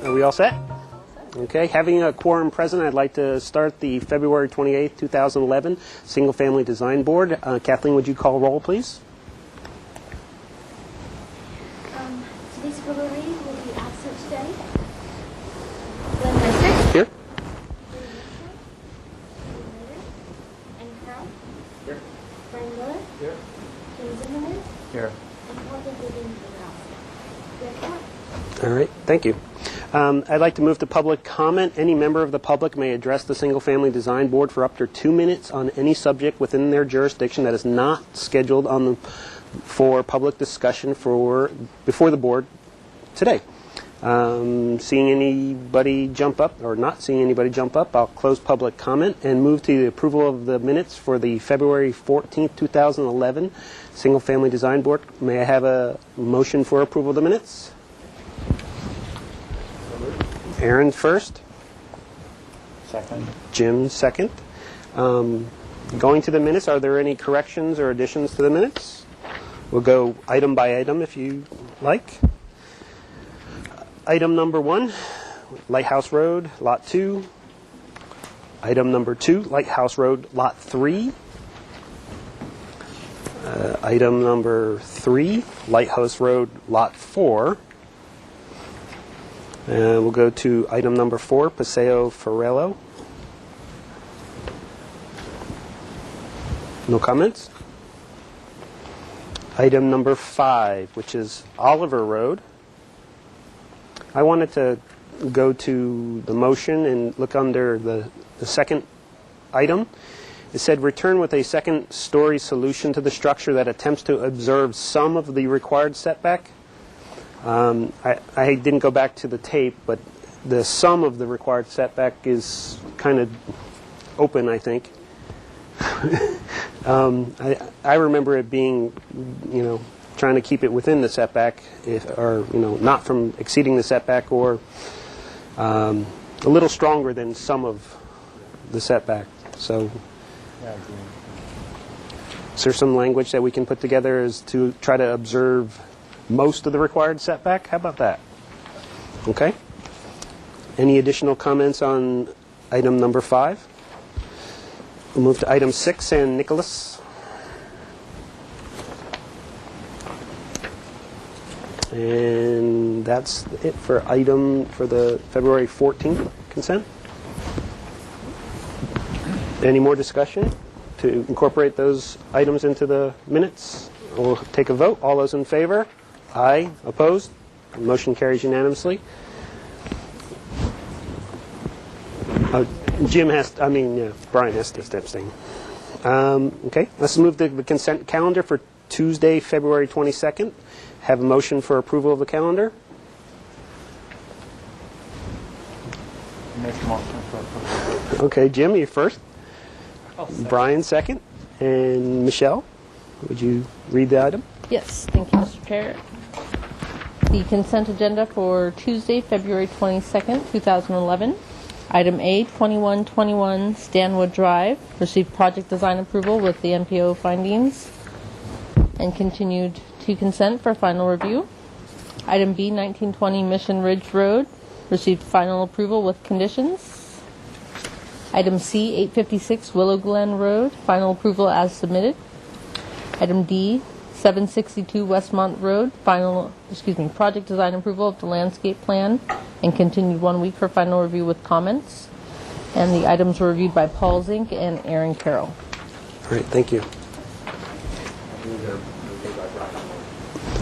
Are we all set? Okay, having a quorum present, I'd like to start the February 28th, 2011 Single Family Design Board. Kathleen, would you call roll, please? Denise Brewery will be absent today. Glenn Lester. Here. And Carl. Here. Brian Miller. Here. Kim Zimmerman. Here. And Walter Vivian House. All right, thank you. I'd like to move to public comment. Any member of the public may address the Single Family Design Board for up to 2 minutes on any subject within their jurisdiction that is not scheduled for public discussion before the board today. Seeing anybody jump up, or not seeing anybody jump up, I'll close public comment and move to the approval of the minutes for the February 14th, 2011 Single Family Design Board. May I have a motion for approval of the minutes? Aaron first. Second. Jim second. Going to the minutes, are there any corrections or additions to the minutes? We'll go item by item if you like. Item number 1, Lighthouse Road, Lot 2. Item number 2, Lighthouse Road, Lot 3. Item number 3, Lighthouse Road, Lot 4. And we'll go to item number 4, Paseo Ferrello. No comments? Item number 5, which is Oliver Road. I wanted to go to the motion and look under the second item. It said return with a second-story solution to the structure that attempts to observe some of the required setback. I didn't go back to the tape, but the sum of the required setback is kind of open, I think. I remember it being, trying to keep it within the setback, or not from exceeding the setback, or a little stronger than some of the setback. So, Yeah, I agree. is there some language that we can put together as to try to observe most of the required setback? How about that? Okay. Any additional comments on item number 5? We'll move to item 6 and Nicholas. And that's it for the February 14th consent. Any more discussion to incorporate those items into the minutes? We'll take a vote. All those in favor? Aye. Opposed? Motion carries unanimously. Brian has to abstain. Okay, let's move to the consent calendar for Tuesday, February 22nd. Have a motion for approval of the calendar. Make a motion for approval. Okay, Jim, you first. I'll second. Brian second. And Michelle, would you read the item? Yes, thank you, Mr. Chair. The consent agenda for Tuesday, February 22nd, 2011. Item A, 2121 Stanwood Drive, received project design approval with the MPO findings and continued to consent for final review. Item B, 1920 Mission Ridge Road, received final approval with conditions. Item C, 856 Willow Glen Road, final approval as submitted. Item D, 762 Westmont Road, project design approval of the landscape plan and continued 1 week for final review with comments. And the items were reviewed by Paul Zink and Aaron Carroll. All right, thank you.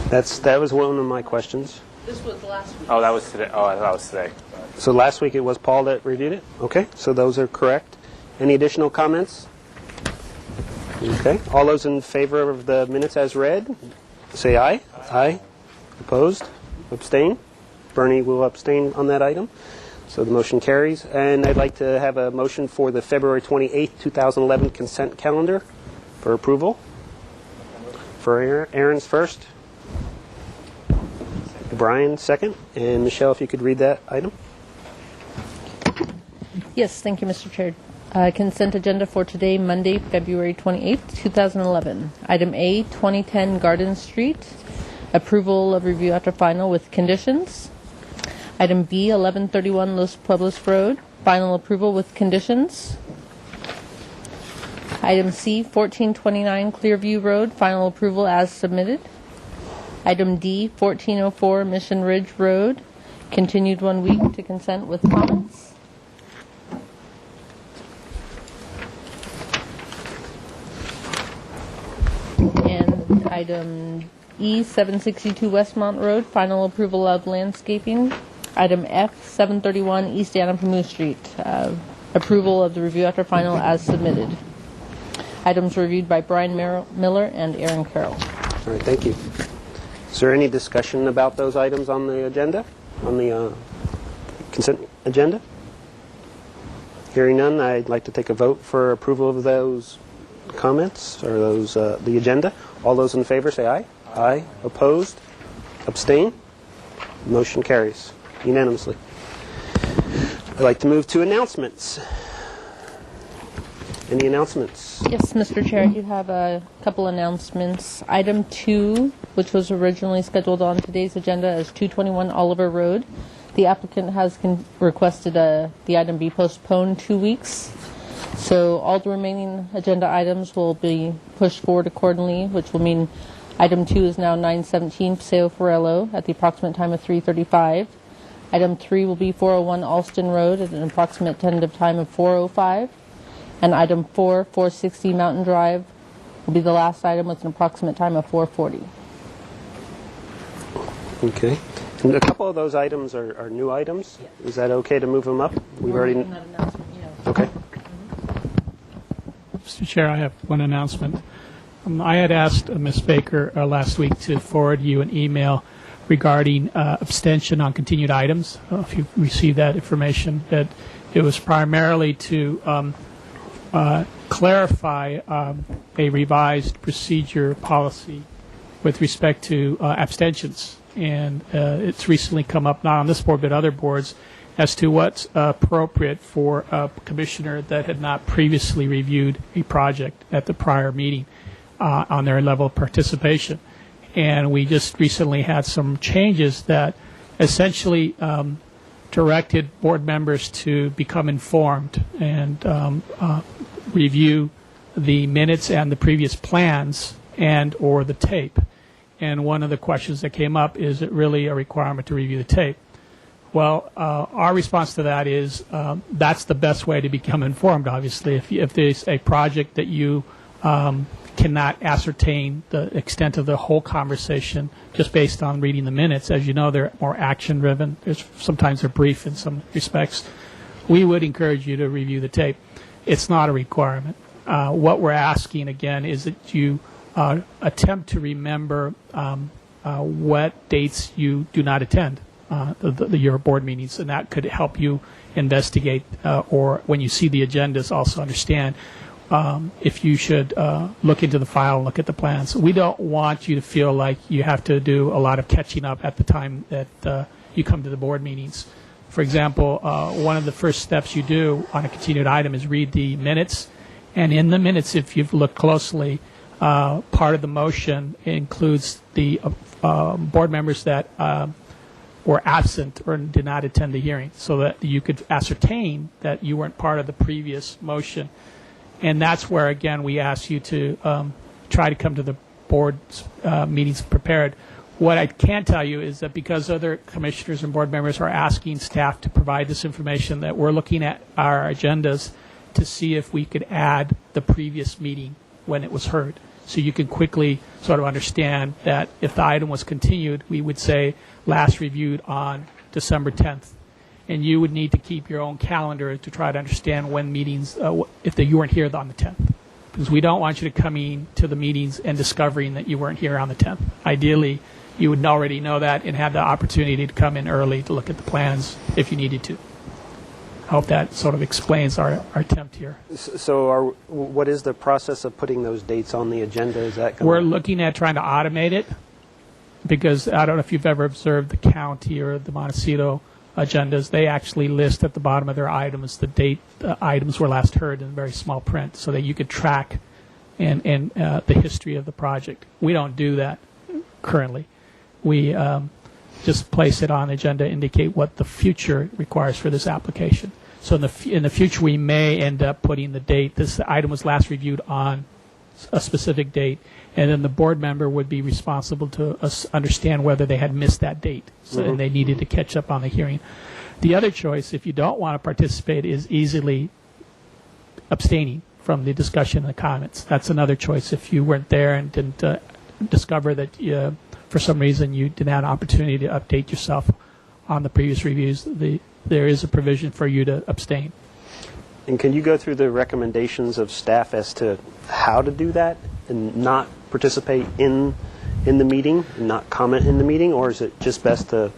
That was one of my questions. This was last week. Oh, that was today. Oh, I thought it was today. So last week it was Paul that reviewed it? Okay, so those are correct. Any additional comments? Okay, all those in favor of the minutes as read, say aye. Aye. Opposed? Abstain? Bernie will abstain on that item. So the motion carries. And I'd like to have a motion for the February 28th, 2011 consent calendar for approval. For Aaron's first. Brian second. And Michelle, if you could read that item. Yes, thank you, Mr. Chair. Consent agenda for today, Monday, February 28th, 2011. Item A, 2010 Garden Street, approval of review after final with conditions. Item B, 1131 Los Pueblos Road, final approval with conditions. Item C, 1429 Clearview Road, final approval as submitted. Item D, 1404 Mission Ridge Road, continued 1 week to consent with comments. And item E, 762 Westmont Road, final approval of landscaping. Item F, 731 East Anapamu Street, approval of the review after final as submitted. Items reviewed by Brian Miller and Aaron Carroll. All right, thank you. Is there any discussion about those items on the agenda? on the consent agenda? Hearing none, I'd like to take a vote for approval of those comments or those the agenda. All those in favor say aye. Aye. Opposed? Abstain? Motion carries unanimously. I'd like to move to announcements. Any announcements? Yes, Mr. Chair, I do have a couple announcements. Item 2, which was originally scheduled on today's agenda as 221 Oliver Road. The applicant has requested the item be postponed 2 weeks. So all the remaining agenda items will be pushed forward accordingly, which will mean item 2 is now 917 Paseo Ferrello at the approximate time of 3:35. Item 3 will be 401 Alston Road at an approximate tentative time of 4:05. And item 4, 460 Mountain Drive, will be the last item with an approximate time of 4:40. Okay. And a couple of those items are new items. Is that okay to move them up? We've already. Okay. Mr. Chair, I have one announcement. I had asked Ms. Baker last week to forward you an email regarding abstention on continued items. If you received that information, that it was primarily to clarify a revised procedure policy with respect to abstentions. And it's recently come up, not on this board, but other boards, as to what's appropriate for a commissioner that had not previously reviewed a project at the prior meeting on their level of participation. And we just recently had some changes that essentially directed board members to become informed and review the minutes and the previous plans and or the tape. And one of the questions that came up, is it really a requirement to review the tape? Well, our response to that is that's the best way to become informed, obviously. If there's a project that you cannot ascertain the extent of the whole conversation just based on reading the minutes, as you know, they're more action-driven. Sometimes they're brief in some respects. We would encourage you to review the tape. It's not a requirement. What we're asking, again, is that you attempt to remember what dates you do not attend your board meetings, and that could help you investigate or when you see the agendas also understand if you should look into the file and look at the plans. We don't want you to feel like you have to do a lot of catching up at the time that you come to the board meetings. For example, one of the first steps you do on a continued item is read the minutes, and in the minutes, if you've looked closely, part of the motion includes the board members that were absent or did not attend the hearing, so that you could ascertain that you weren't part of the previous motion. And that's where, again, we ask you to try to come to the board meetings prepared. What I can tell you is that because other commissioners and board members are asking staff to provide this information, that we're looking at our agendas to see if we could add the previous meeting when it was heard. So you can quickly sort of understand that if the item was continued, we would say last reviewed on December 10th. And you would need to keep your own calendar to try to understand when meetings, if you weren't here on the 10th. Because we don't want you to come in to the meetings and discovering that you weren't here on the 10th. Ideally, you would already know that and have the opportunity to come in early to look at the plans if you needed to. I hope that sort of explains our attempt here. So what is the process of putting those dates on the agenda? Is that We're looking at trying to automate it, because I don't know if you've ever observed the county or the Montecito agendas. They actually list at the bottom of their items the date the items were last heard in very small print, so that you could track and the history of the project. We don't do that currently. We just place it on the agenda, indicate what the future requires for this application. So in the future, we may end up putting the date. This item was last reviewed on a specific date, and then the board member would be responsible to understand whether they had missed that date, and they needed to catch up on the hearing. The other choice, if you don't want to participate, is easily abstaining from the discussion and the comments. That's another choice. If you weren't there and didn't discover that for some reason you didn't have an opportunity to update yourself on the previous reviews, there is a provision for you to abstain. And can you go through the recommendations of staff as to how to do that and not participate in the meeting and not comment in the meeting, or is it just best to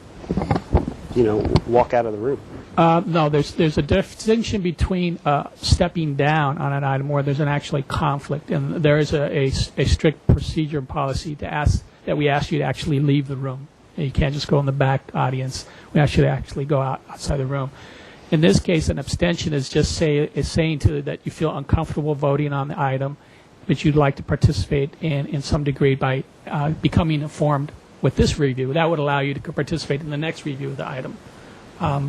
walk out of the room. No, there's a distinction between stepping down on an item where there's an actually conflict, and there is a strict procedure and policy that we ask you to actually leave the room. You can't just go in the back audience. We ask you to actually go outside the room. In this case, an abstention is just saying that you feel uncomfortable voting on the item, but you'd like to participate in some degree by becoming informed with this review. That would allow you to participate in the next review of the item.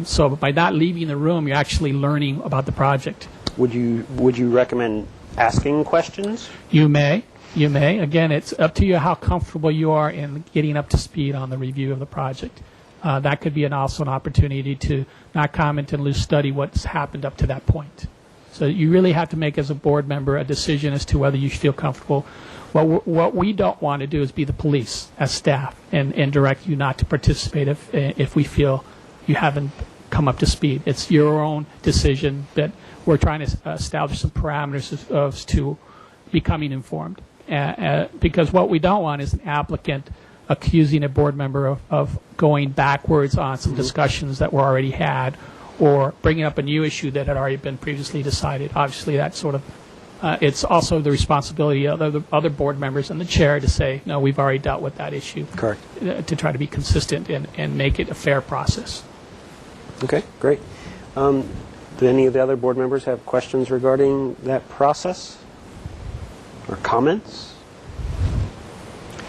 So by not leaving the room, you're actually learning about the project. Would you recommend asking questions? You may. Again, it's up to you how comfortable you are in getting up to speed on the review of the project. That could be also an opportunity to not comment and study what's happened up to that point. So you really have to make, as a board member, a decision as to whether you feel comfortable. What we don't want to do is be the police as staff and direct you not to participate if we feel you haven't come up to speed. It's your own decision, that we're trying to establish some parameters as to becoming informed. Because what we don't want is an applicant accusing a board member of going backwards on some discussions that were already had, or bringing up a new issue that had already been previously decided. Obviously, that sort of it's also the responsibility of the other board members and the chair to say, no, we've already dealt with that issue. Correct. To try to be consistent and make it a fair process. Okay, great. Do any of the other board members have questions regarding that process or comments?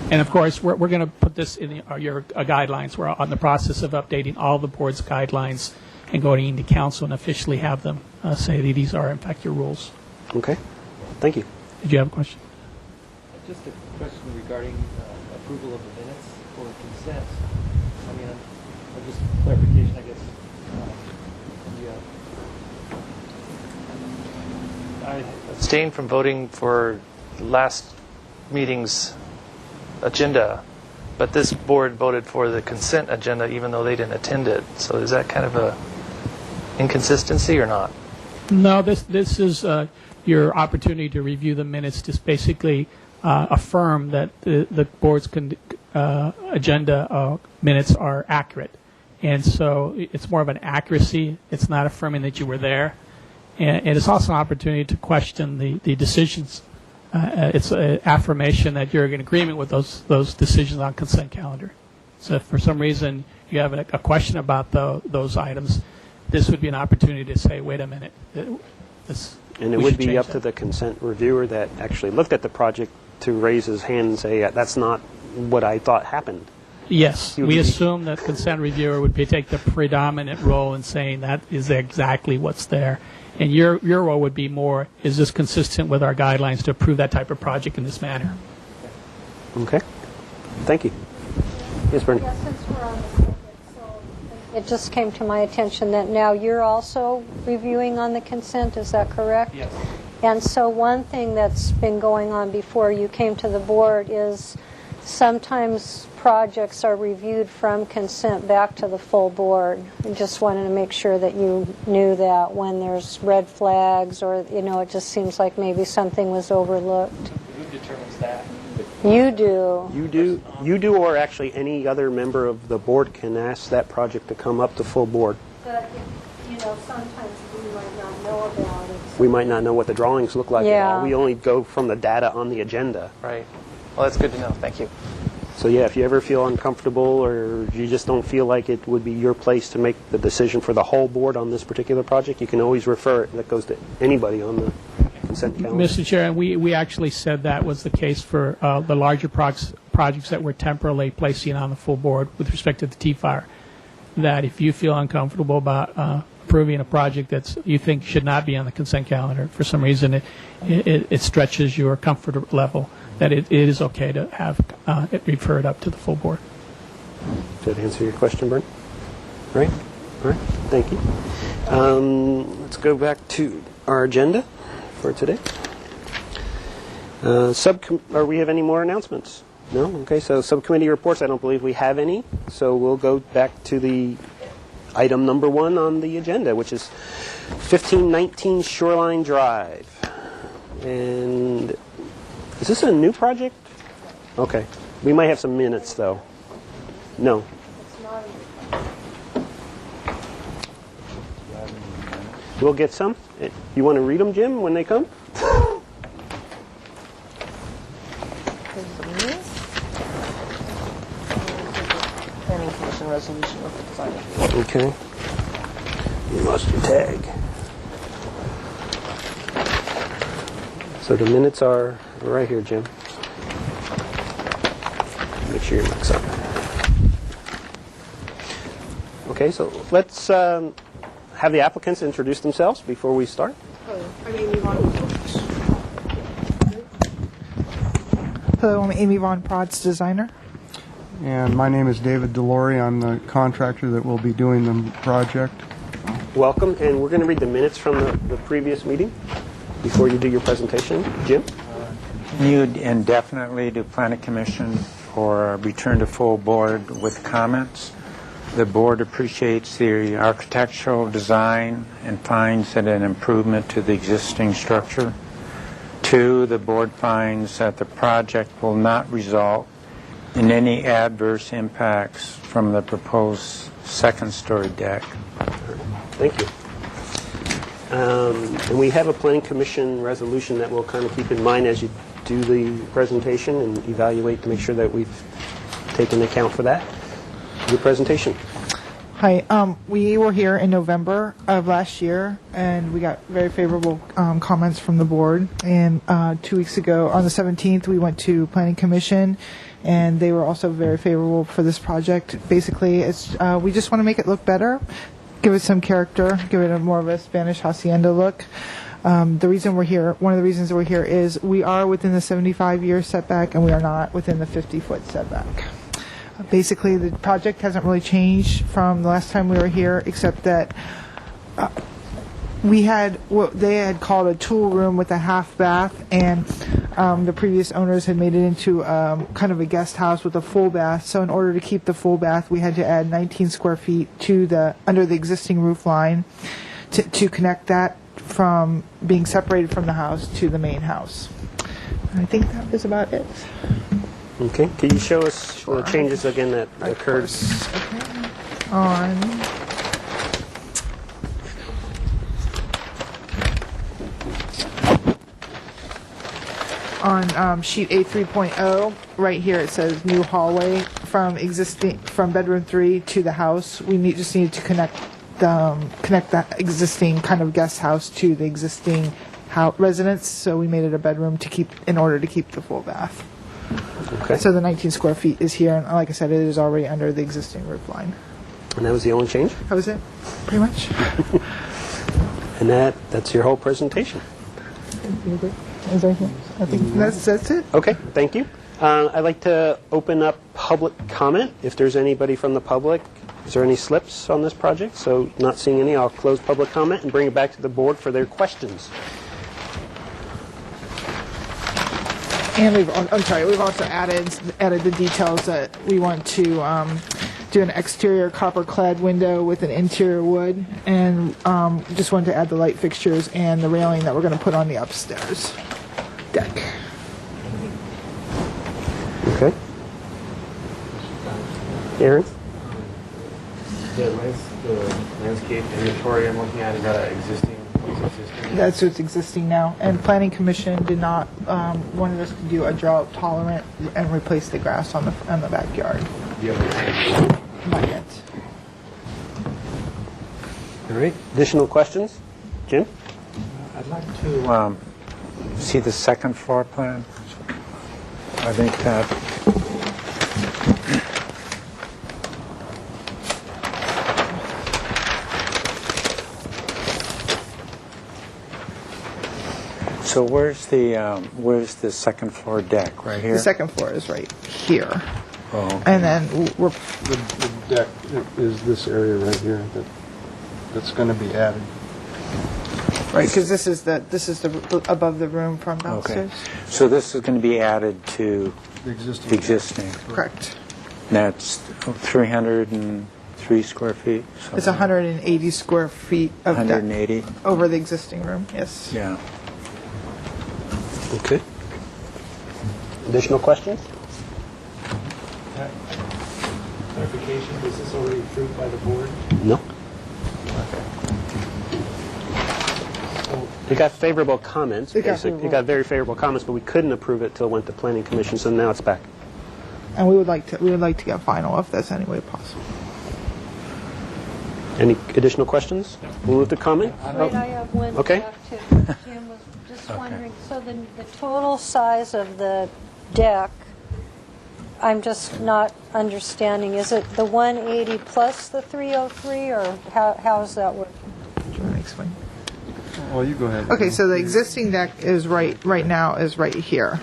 And of course, we're going to put this in your guidelines. We're on the process of updating all the board's guidelines and going into council and officially have them say that these are, in fact, your rules. Okay, thank you. Did you have a question? Just a question regarding approval of the minutes for consent. I mean, just clarification, I guess. I abstained from voting for last meeting's agenda, but this board voted for the consent agenda even though they didn't attend it. So is that kind of a inconsistency or not? No, this is your opportunity to review the minutes, to basically affirm that the board's agenda minutes are accurate. And so it's more of an accuracy. It's not affirming that you were there. And it's also an opportunity to question the decisions. It's an affirmation that you're in agreement with those decisions on consent calendar. So if for some reason you have a question about those items, this would be an opportunity to say, wait a minute. And it would be up to the consent reviewer that actually looked at the project to raise his hand and say, that's not what I thought happened. Yes, we assume that consent reviewer would take the predominant role in saying that is exactly what's there. And your role would be more, is this consistent with our guidelines to approve that type of project in this manner? Okay. Thank you. Yes, Bernie. Yeah, since we're on the subject, so it just came to my attention that now you're also reviewing on the consent, is that correct? Yes. And so one thing that's been going on before you came to the board is sometimes projects are reviewed from consent back to the full board. I just wanted to make sure that you knew that when there's red flags or, it just seems like maybe something was overlooked. Who determines that? You do. You do, or actually any other member of the board can ask that project to come up to full board. But, sometimes we might not know about it. We might not know what the drawings look like at Yeah. all. We only go from the data on the agenda. Right. Well, that's good to know. Thank you. So yeah, if you ever feel uncomfortable or you just don't feel like it would be your place to make the decision for the whole board on this particular project, you can always refer it. That goes to anybody on the consent calendar. Mr. Chair, and we actually said that was the case for the larger projects that we're temporarily placing on the full board with respect to the T-Fire, that if you feel uncomfortable about approving a project that you think should not be on the consent calendar, for some reason it stretches your comfort level, that it is okay to have it referred up to the full board. Did that answer your question, Brent? Right? All right. Thank you. Let's go back to our agenda for today. Or we have any more announcements? No? Okay, so subcommittee reports, I don't believe we have any. So we'll go back to the item number 1 on the agenda, which is 1519 Shoreline Drive. And is this a new project? Okay. We might have some minutes, though. No. We'll get some. You want to read them, Jim, when they come? Planning Commission resolution with the design. Okay. You lost your tag. So the minutes are right here, Jim. Make sure your mic's up. Okay, so let's have the applicants introduce themselves before we start. Hello, I'm Amy Von Protz, designer. And my name is David Delory. I'm the contractor that will be doing the project. Welcome, and we're going to read the minutes from the previous meeting before you do your presentation. Jim? Continued indefinitely to Planning Commission for return to full board with comments. The board appreciates the architectural design and finds it an improvement to the existing structure. 2, the board finds that the project will not result in any adverse impacts from the proposed second-story deck. Thank you. And we have a Planning Commission resolution that we'll kind of keep in mind as you do the presentation and evaluate to make sure that we've taken account for that. Your presentation. Hi, we were here in November of last year, and we got very favorable comments from the board. And 2 weeks ago, on the 17th, we went to Planning Commission, and they were also very favorable for this project. Basically, it's we just want to make it look better, give it some character, give it more of a Spanish hacienda look. The reason we're here, one of the reasons we're here is we are within the 75-year setback, and we are not within the 50-foot setback. Basically, the project hasn't really changed from the last time we were here, except that we had what they had called a tool room with a half bath, and the previous owners had made it into kind of a guest house with a full bath. So in order to keep the full bath, we had to add 19 square feet to the under the existing roof line to connect that from being separated from the house to the main house. I think that was about it. Okay. Can you show us the changes again that occurred? Okay. On sheet A3.0, right here it says new hallway from bedroom 3 to the house. We just need to connect that existing kind of guest house to the existing residence. So we made it a bedroom in order to keep the full bath. Okay. So the 19 square feet is here, and like I said, it is already under the existing roof line. And that was the only change? That was it, pretty much. And that's your whole presentation. Is there anything? I think that's it. Okay, thank you. I'd like to open up public comment. If there's anybody from the public, is there any slips on this project? So not seeing any, I'll close public comment and bring it back to the board for their questions. And we've also added the details that we want to do an exterior copper-clad window with an interior wood, and just wanted to add the light fixtures and the railing that we're going to put on the upstairs deck. Okay. Aaron? The landscape inventory I'm looking at, is that existing? That's what's existing now. And Planning Commission did not wanted us to do a drought tolerant and replace the grass on the backyard. Do you have Not yet. All right. Additional questions? Jim? I'd like to see the second floor plan. I think that so where's the second floor deck? Right here? The second floor is right here. Oh, okay. And then we're The deck is this area right here that's going to be added. right because this is the above the room from Okay. downstairs. So this is going to be added to The existing. the existing. Correct. That's 303 square feet. It's 180 square feet of deck 180. over the existing room. Yes. Yeah. Okay. Additional questions? clarification? Was this already approved by the board? No. It got favorable comments. It got basic- favorable. It got very favorable comments, but we couldn't approve it till it went to Planning Commission, so now it's back. And we would like to get final if that's any way possible. Any additional questions? We'll move to comment. Wait, I have one. Okay. back to- Jim was just wondering, so the total size of the deck, I'm just not understanding, is it the 180 plus the 303, or how does that work? Do you want to explain? Well, you go ahead. Okay, so the existing deck is right now is right here.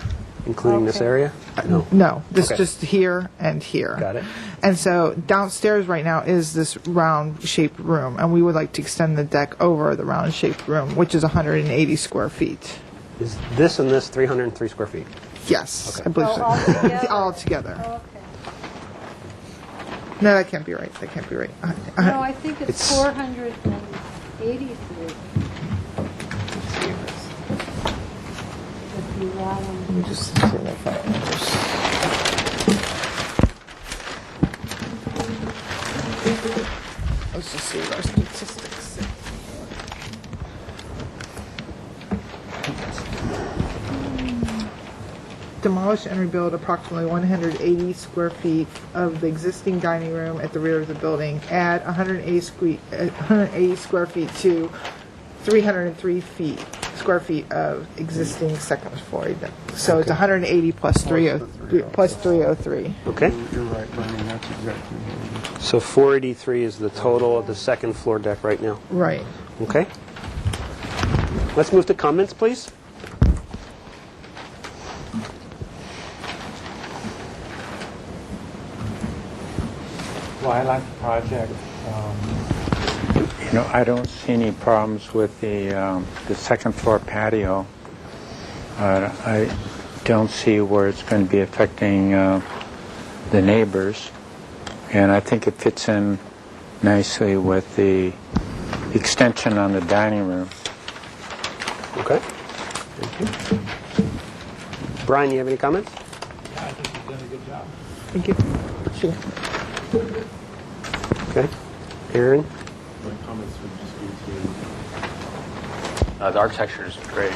Including this Okay. area? No. No, this Okay. just here and here. Got it. And so downstairs right now is this round-shaped room, and we would like to extend the deck over the round-shaped room, which is 180 square feet. Is this and this 303 square feet? Yes, Okay. I believe Oh, so. all together? All together. Okay. No, that can't be right. That can't be right. No, I think it's It's- 483. If you allow them. Let me just see that file numbers. Let's just see what our statistics say. Demolish and rebuild approximately 180 square feet of the existing dining room at the rear of the building. Add 180 square feet to 303 square feet of existing second floor. So it's 180 plus 303. Okay. You're right, Bernie, that's exactly what it is. So 483 is the total of the second floor deck right now. Right. Okay. Let's move to comments, please. Well, I like the project. I don't see any problems with the second floor patio. I don't see where it's going to be affecting the neighbors, and I think it fits in nicely with the extension on the dining room. Okay. Thank you. Brian, you have any comments? I think you've done a good job. Thank you. Sure. Okay. Aaron? My comments would just be to, the architecture is great.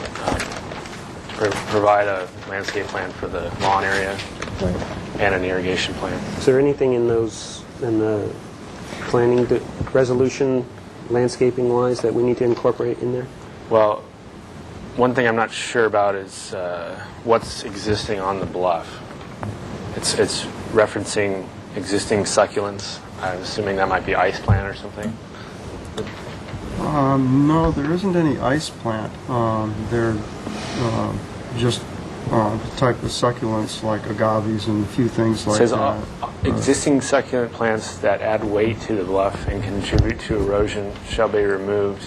Provide a landscape plan for the lawn area and an irrigation plan. Is there anything in the planning resolution, landscaping-wise, that we need to incorporate in there? Well, one thing I'm not sure about is what's existing on the bluff. It's referencing existing succulents. I'm assuming that might be ice plant or something. No, there isn't any ice plant. They're just the type of succulents like agaves and a few things It like says that. existing succulent plants that add weight to the bluff and contribute to erosion shall be removed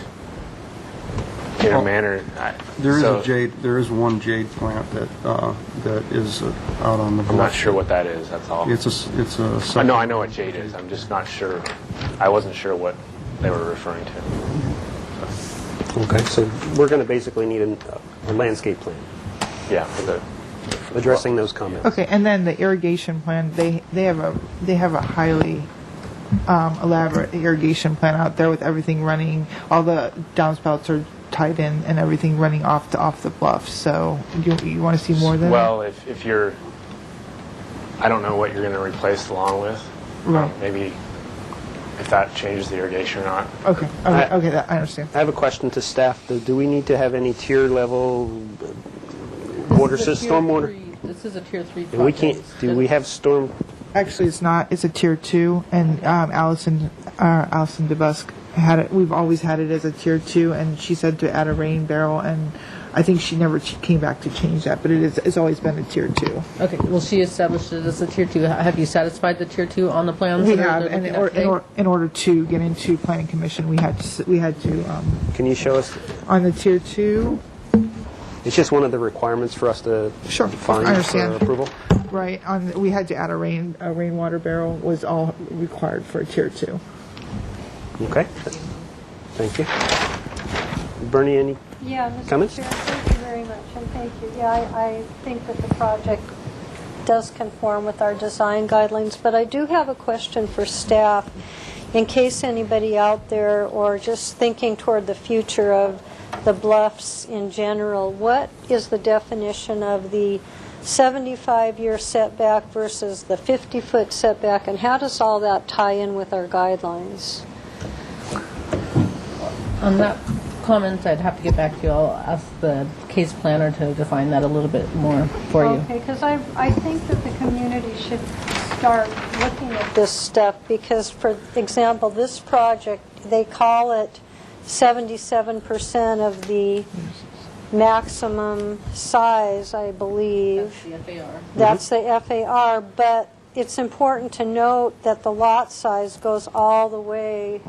in a manner. There is so a jade. There is one jade plant that is out on the bluff. I'm not sure what that is. That's all. It's a I know what jade is. I'm just not sure. I wasn't sure what they were referring to. Okay. So we're going to basically need a landscape plan Yeah, for the addressing those comments. Okay, and then the irrigation plan, they have a highly elaborate irrigation plan out there with everything running. All the downspouts are tied in and everything running off the bluff. So you want to see more than well, if you're, I don't know what you're going to replace the lawn with. Right. Maybe if that changes the irrigation or not. Okay, I understand. I have a question to staff. Do we need to have any tier level water system, stormwater? This is a tier 3 project. And we can't. Do we have storm? Actually, it's not. It's a tier 2, and Allison DeBusk had it. We've always had it as a tier 2, and she said to add a rain barrel, and I think she never came back to change that. But it's always been a tier 2. Okay, well, she established it as a tier 2. Have you satisfied the tier 2 on the plans? We that have, they're and looking at today? in order to get into planning commission, we had to Can you show us? on the tier 2. It's just one of the requirements for us to Sure, find I understand. for approval. Right, we had to add a rainwater barrel was all required for a tier 2. Okay. Thank you. Bernie, any? Yeah, Mr. Comments? Chair, thank you very much, and thank you. Yeah, I think that the project does conform with our design guidelines, but I do have a question for staff, in case anybody out there, or just thinking toward the future of the bluffs in general, what is the definition of the 75-year setback versus the 50-foot setback, and how does all that tie in with our guidelines? On that comment, I'd have to get back to you. I'll ask the case planner to define that a little bit more for you. Okay, because I think that the community should start looking at this stuff because, for example, this project, they call it 77% of the maximum size, I believe. That's the FAR. That's the FAR, but it's important to note that the lot size goes all the way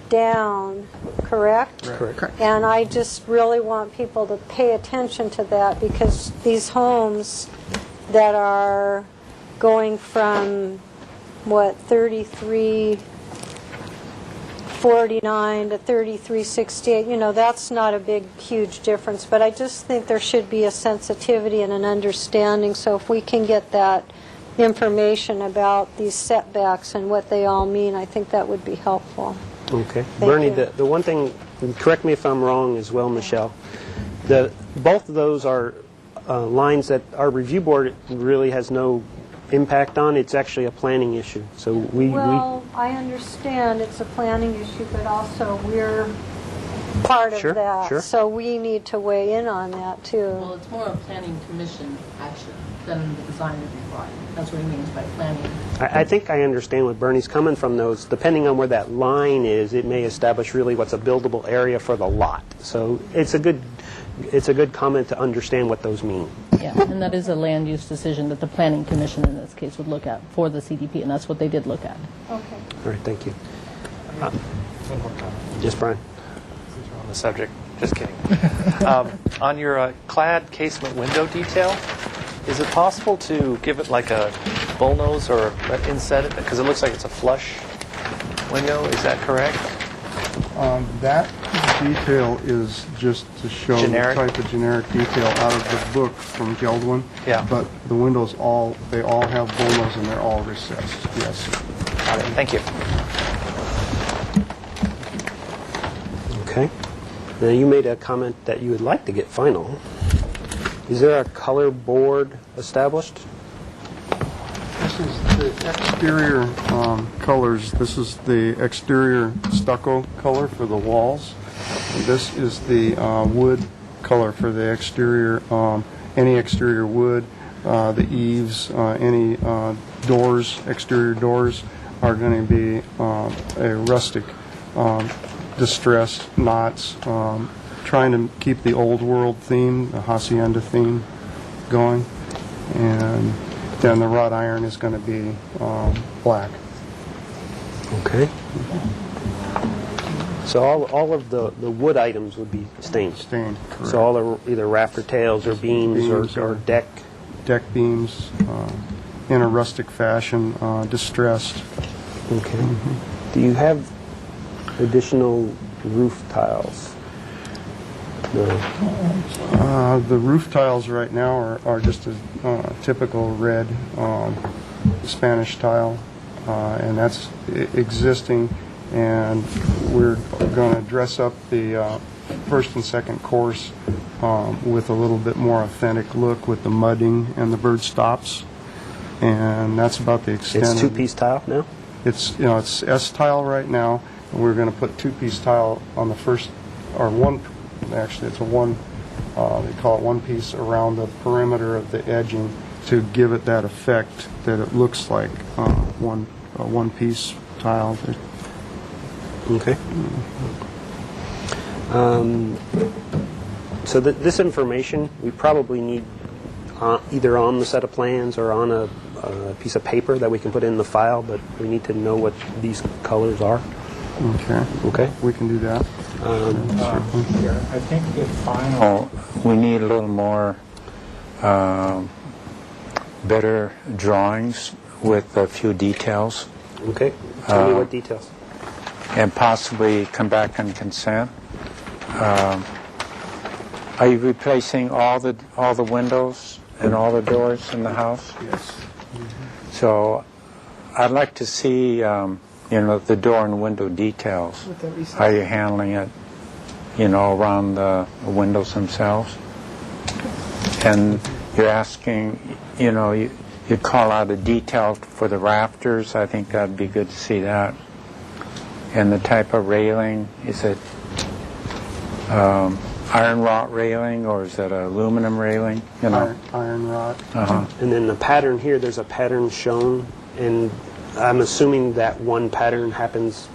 down, correct? Correct. And I just really want people to pay attention to that because these homes that are going from, 3349 to 3368, that's not a big, huge difference. But I just think there should be a sensitivity and an understanding. So if we can get that information about these setbacks and what they all mean, I think that would be helpful. Okay. Thank Bernie, you. the one thing, and correct me if I'm wrong as well, Michelle, both of those are lines that our review board really has no impact on. It's actually a planning issue. So Well, I understand it's a planning issue, but also we're part Sure, of that. sure. So we need to weigh in on that, too. Well, it's more a planning commission action than the design review body. That's what he means by planning. I think I understand what Bernie's coming from those. Depending on where that line is, it may establish really what's a buildable area for the lot. So it's a good comment to understand what those mean. Yeah, and that is a land use decision that the planning commission in this case would look at for the CDP, and that's what they did look at. Okay. All right, thank you. One more comment. Yes, Brian. Since we're on the subject. Just kidding. On your clad casement window detail, is it possible to give it like a bullnose or an inset? Because it looks like it's a flush window. Is that correct? That detail is just to show Generic? the type of generic detail out of the book from Geldwin. Yeah. But the windows they all have bullnose and they're all recessed, yes. Got it. Thank you. Okay. Now, you made a comment that you would like to get final. Is there a color board established? This is the exterior colors. This is the exterior stucco color for the walls. This is the wood color for the exterior, any exterior wood, the eaves, any doors, exterior doors are going to be a rustic, distressed knots, trying to keep the old world theme, the hacienda theme going. And then the wrought iron is going to be black. Okay. So all of the wood items would be stained? Stained, correct. So all the either rafter tails or beams or deck? Deck beams in a rustic fashion, distressed. Okay. Do you have additional roof tiles? No. The roof tiles right now are just a typical red Spanish tile, and that's existing, and we're going to dress up the first and second course with a little bit more authentic look with the mudding and the bird stops, and that's about the extent. It's two-piece tile now? It's S tile right now, and we're going to put two-piece tile on the first, or one. Actually, it's a one. They call it one piece around the perimeter of the edging to give it that effect that it looks like one piece tile. Okay. So this information we probably need either on the set of plans or on a piece of paper that we can put in the file, but we need to know what these colors are. Okay. Okay. We can do that. I think the final, we need a little more better drawings with a few details, Okay. Tell me what details. and possibly come back on consent. Are you replacing all the windows and all the doors in the house? Yes. So I'd like to see, the door and window details. How you're handling it. around the windows themselves. And you're asking, you'd call out a detail for the rafters. I think that'd be good to see that. And the type of railing, is it iron wrought railing or is it aluminum railing? Iron rod. Uh-huh. And then the pattern here, there's a pattern shown, and I'm assuming that one pattern happens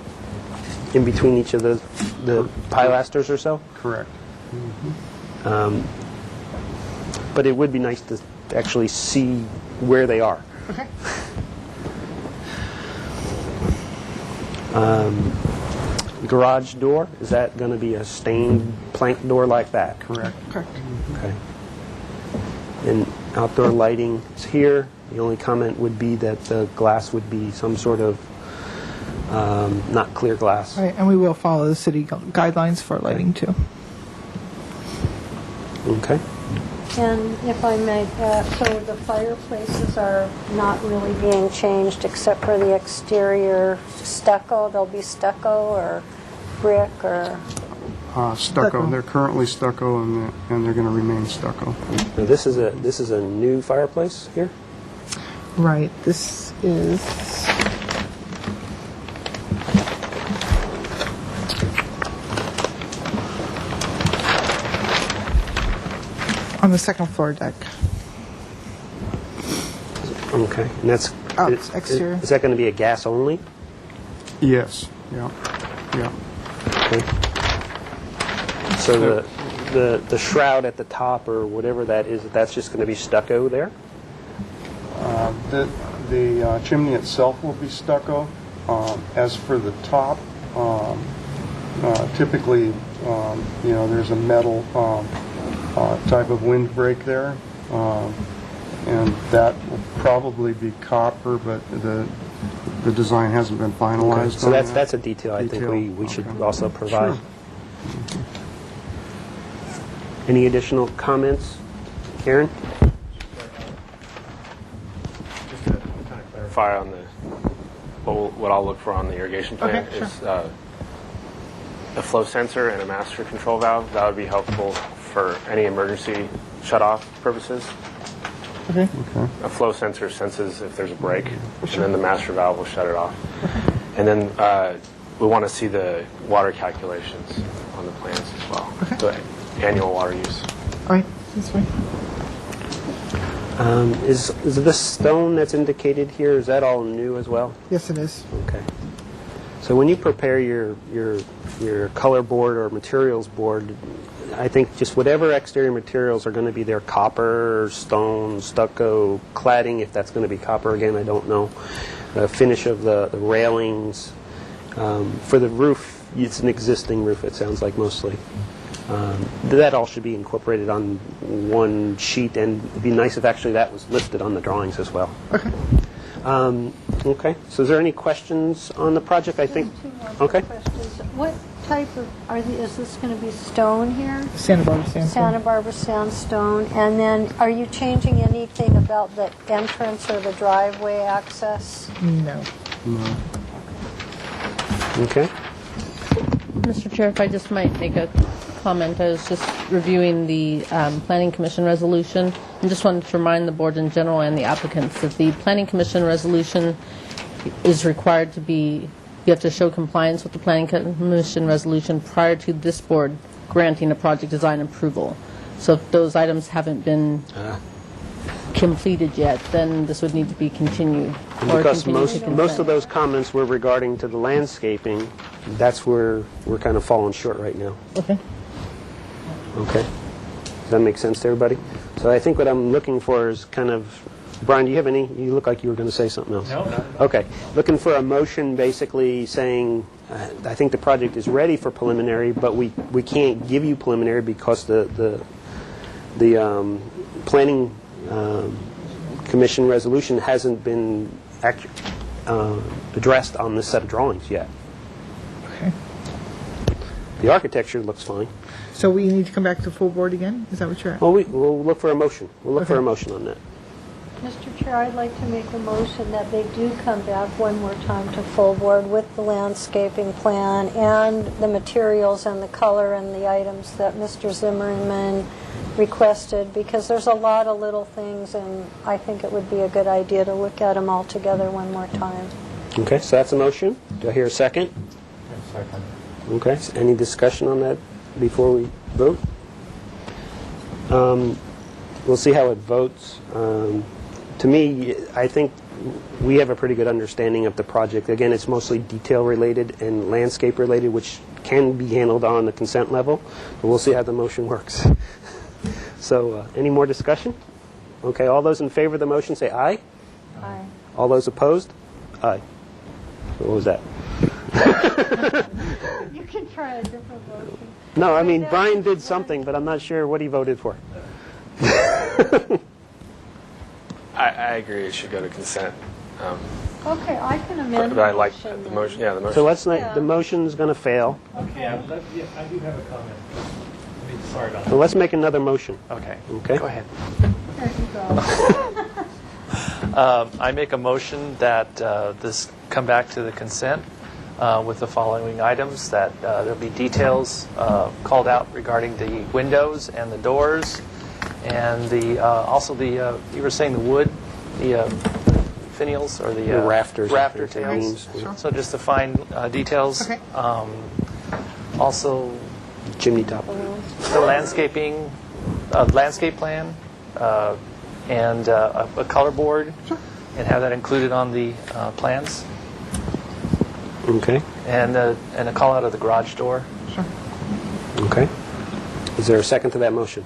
in between each of the pilasters or so? Correct. But it would be nice to actually see where they are. Okay. Garage door, is that going to be a stained plank door like that? Correct. Correct. Okay. And outdoor lighting is here. The only comment would be that the glass would be some sort of not clear glass. All right, and we will follow the city guidelines for lighting too. Okay. And if I may, so the fireplaces are not really being changed except for the exterior stucco? They'll be stucco or brick or? Stucco. Stucco. They're currently stucco, and they're going to remain stucco. Now this is a new fireplace here. Right. This is. On the second floor deck. Okay. And that's Oh, it's exterior. Is that going to be a gas only? Yes. Yeah. Yeah. Okay. So the shroud at the top or whatever that is, that's just going to be stucco there? The chimney itself will be stucco. As for the top, typically, there's a metal type of windbreak there, and that will probably be copper, but the design hasn't been finalized. Okay. So on that's that. that's a detail I think we should Okay. also provide. Sure. Any additional comments? Karen? Just to kind of clarify on what I'll look for on the irrigation plan Okay, is a flow sensor and a master control valve. That would be helpful for any emergency shutoff purposes. Okay. Okay. A flow sensor senses if there's a break, and then the master valve will shut it off. And then we want to see the water calculations on the plans as well. The annual water use. All right. That's fine. Is this stone that's indicated here, is that all new as well? Yes, it is. Okay. So when you prepare your color board or materials board, I think just whatever exterior materials are going to be there, copper, stone, stucco, cladding, if that's going to be copper again, I don't know. The finish of the railings. For the roof, it's an existing roof, it sounds like mostly. That all should be incorporated on one sheet, and it'd be nice if actually that was listed on the drawings as well. Okay. Okay. So is there any questions on the project? I think. Okay. Questions. What type of, is this going to be stone here? Santa Barbara sandstone. Santa Barbara sandstone. And then are you changing anything about the entrance or the driveway access? No. Okay. Mr. Chair, if I just might make a comment. I was just reviewing the Planning Commission resolution and just wanted to remind the board in general and the applicants that the Planning Commission resolution is required to be, you have to show compliance with the Planning Commission resolution prior to this board granting a project design approval. So if those items haven't been completed yet, then this would need to be continued. or Because continue to most consent. of those comments were regarding to the landscaping, that's where we're kind of falling short right now. Okay. Okay. Does that make sense to everybody? So I think what I'm looking for is kind of, Brian, do you have any, you look like you were going to say something else. No, not Okay. Looking for a motion basically saying, I think the project is ready for preliminary, but we can't give you preliminary because the planning commission resolution hasn't been addressed on this set of drawings yet. Okay. The architecture looks fine. So we need to come back to full board again? Is that what you're at? Well, we'll look for a motion. We'll look for Okay. a motion on that. Mr. Chair, I'd like to make a motion that they do come back one more time to full board with the landscaping plan and the materials and the color and the items that Mr. Zimmerman requested, because there's a lot of little things, and I think it would be a good idea to look at them all together one more time. Okay, so that's a motion. Do I hear a second? Second. Okay, so any discussion on that before we vote? We'll see how it votes. To me, I think we have a pretty good understanding of the project. Again, it's mostly detail related and landscape related, which can be handled on the consent level, but we'll see how the motion works. So, any more discussion? Okay, all those in favor of the motion say aye. Aye. All those opposed? Aye. What was that? You can try a different motion. No, I mean, Brian did something, but I'm not sure what he voted for. I agree it should go to consent. Okay, I can amend But I the like motion the then. motion. Yeah, the motion. So let's not, Yeah. the motion's going to fail. Yeah, I do have a comment. I mean, sorry about So that. let's make another motion. Okay. Okay. Go ahead. There you go. I make a motion that this come back to the consent with the following items, that there'll be details called out regarding the windows and the doors, and the also the you were saying the wood, the finials or the rafters. rafter I think, tails. beams. So just the fine details. Okay. Also, Chimney top. the landscaping, landscape plan, and a color board, and have that included on the plans, Okay. and a call out of the garage door. Okay. Is there a second to that motion?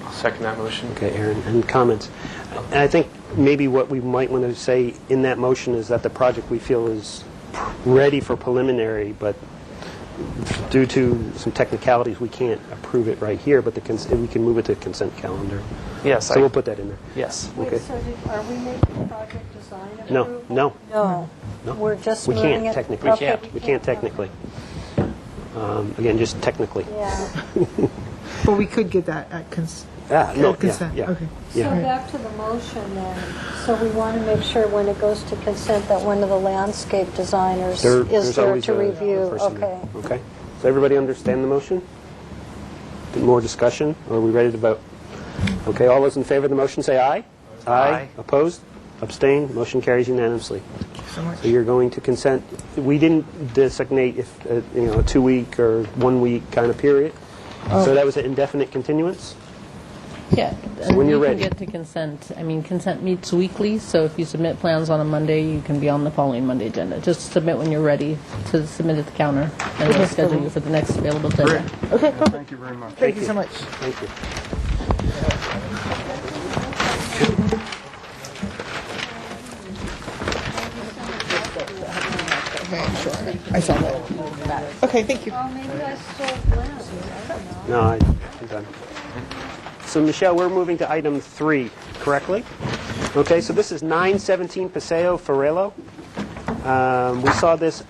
I'll second that motion. Okay, Aaron, and comments? And I think maybe what we might want to say in that motion is that the project we feel is ready for preliminary, but due to some technicalities, we can't approve it right here, but we can move it to consent calendar. Yes. So we'll put that in there. Yes. Okay. Wait, so are we making project design No, approval? no. No. No. We're just We moving can't it. technically. Okay, We can't technically. Again, just technically. Yeah. But we could get that at No, consent. yeah. Okay. So Yeah. back to the motion then. So we want to make sure when it goes to consent that one of the landscape designers is There's there always to a review. person there. Okay. Okay. Does everybody understand the motion? More discussion? Or are we ready to vote? Okay, all those in favor of the motion say aye. Aye. Opposed? Abstained? Motion carries unanimously. So much. So you're going to consent. We didn't designate if, a 2-week or 1-week kind of period. So that was an indefinite continuance? Yeah. So when and you're you ready. can get to consent. I mean, consent meets weekly, so if you submit plans on a Monday, you can be on the following Monday agenda. Just submit when you're ready to submit at the counter, and we'll schedule you for the next available agenda. Okay, perfect. Thank you very much. Thank you so much. Thank you. Okay, sure. I saw that. Okay, thank you. Oh, maybe I stole Glenn's. I don't know. No, I'm done. So, Michelle, we're moving to item 3, correctly? Okay, so this is 917 Paseo Ferrelo. We saw this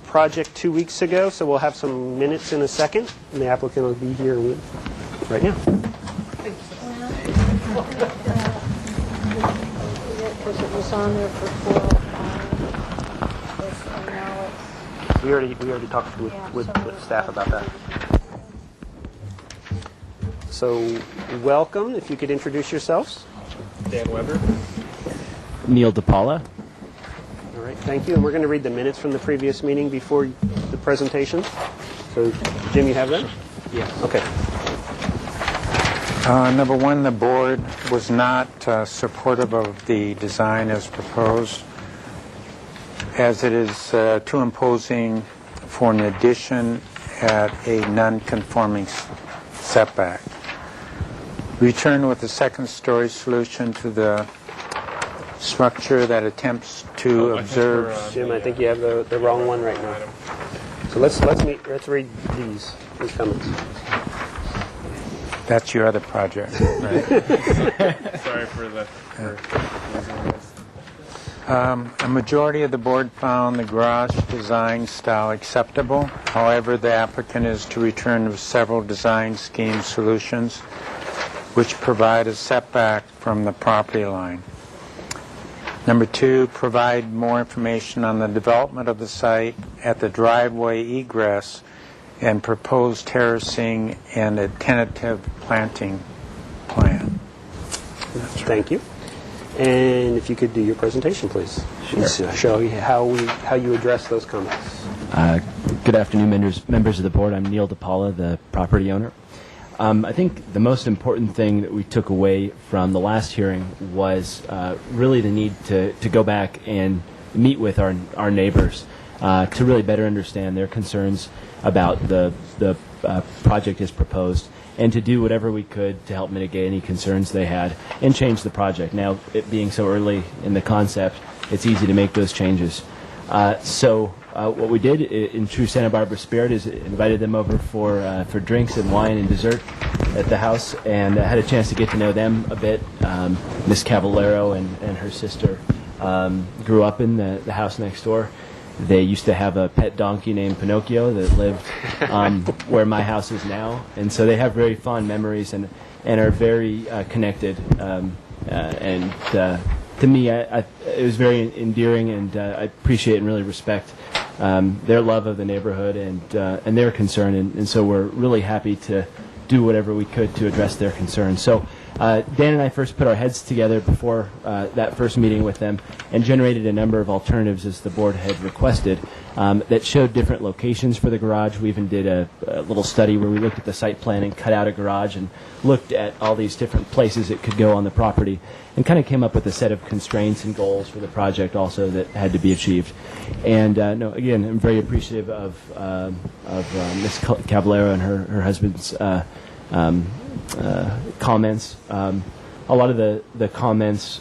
project 2 weeks ago, so we'll have some minutes in a second, and the applicant will be here right now. Because it was on there for 405. And now it's... We already talked with staff about that. So, welcome. If you could introduce yourselves. Dan Weber. Neil DePaula. All right, thank you. And we're going to read the minutes from the previous meeting before the presentation. So, Jim, you have them? Yes. Okay. Number one, the board was not supportive of the design as proposed, as it is too imposing for an addition at a non-conforming setback. Return with a second-story solution to the structure that attempts to observe. Jim, I think you have the wrong one right now. So let's read these comments. That's your other project, right? Sorry for the. A majority of the board found the garage design style acceptable. However, the applicant is to return with several design scheme solutions which provide a setback from the property line. Number 2, provide more information on the development of the site at the driveway egress and proposed terracing and a tentative planting plan. Thank you. And if you could do your presentation, please. Sure. Show you how you address those comments. Good afternoon, members of the board. I'm Neil DePaula, the property owner. I think the most important thing that we took away from the last hearing was really the need to go back and meet with our neighbors to really better understand their concerns about the project as proposed, and to do whatever we could to help mitigate any concerns they had and change the project. Now, it being so early in the concept, it's easy to make those changes. So what we did in true Santa Barbara spirit is invited them over for drinks and wine and dessert at the house, and had a chance to get to know them a bit. Miss Cavallero and her sister grew up in the house next door. They used to have a pet donkey named Pinocchio that lived where my house is now, and so they have very fond memories and are very connected. And to me, it was very endearing, and I appreciate and really respect their love of the neighborhood and their concern, and so we're really happy to do whatever we could to address their concerns. So Dan and I first put our heads together before that first meeting with them and generated a number of alternatives as the board had requested that showed different locations for the garage. We even did a little study where we looked at the site plan and cut out a garage and looked at all these different places it could go on the property, and kind of came up with a set of constraints and goals for the project also that had to be achieved. And no, again, I'm very appreciative of Ms. Cavallero and her husband's comments. A lot of the comments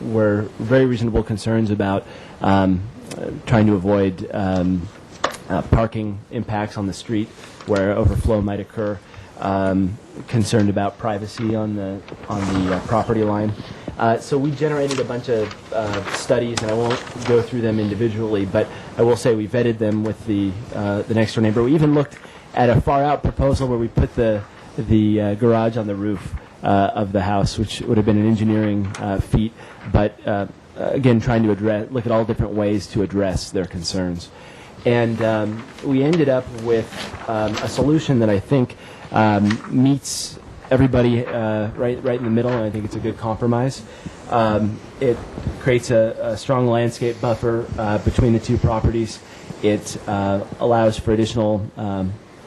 were very reasonable concerns about trying to avoid parking impacts on the street where overflow might occur, concerned about privacy on the property line. So we generated a bunch of studies, and I won't go through them individually, but I will say we vetted them with the next door neighbor. We even looked at a far out proposal where we put the garage on the roof of the house, which would have been an engineering feat, but again, trying to look at all different ways to address their concerns. And we ended up with a solution that I think meets everybody right in the middle, and I think it's a good compromise. It creates a strong landscape buffer between the two properties. It allows for additional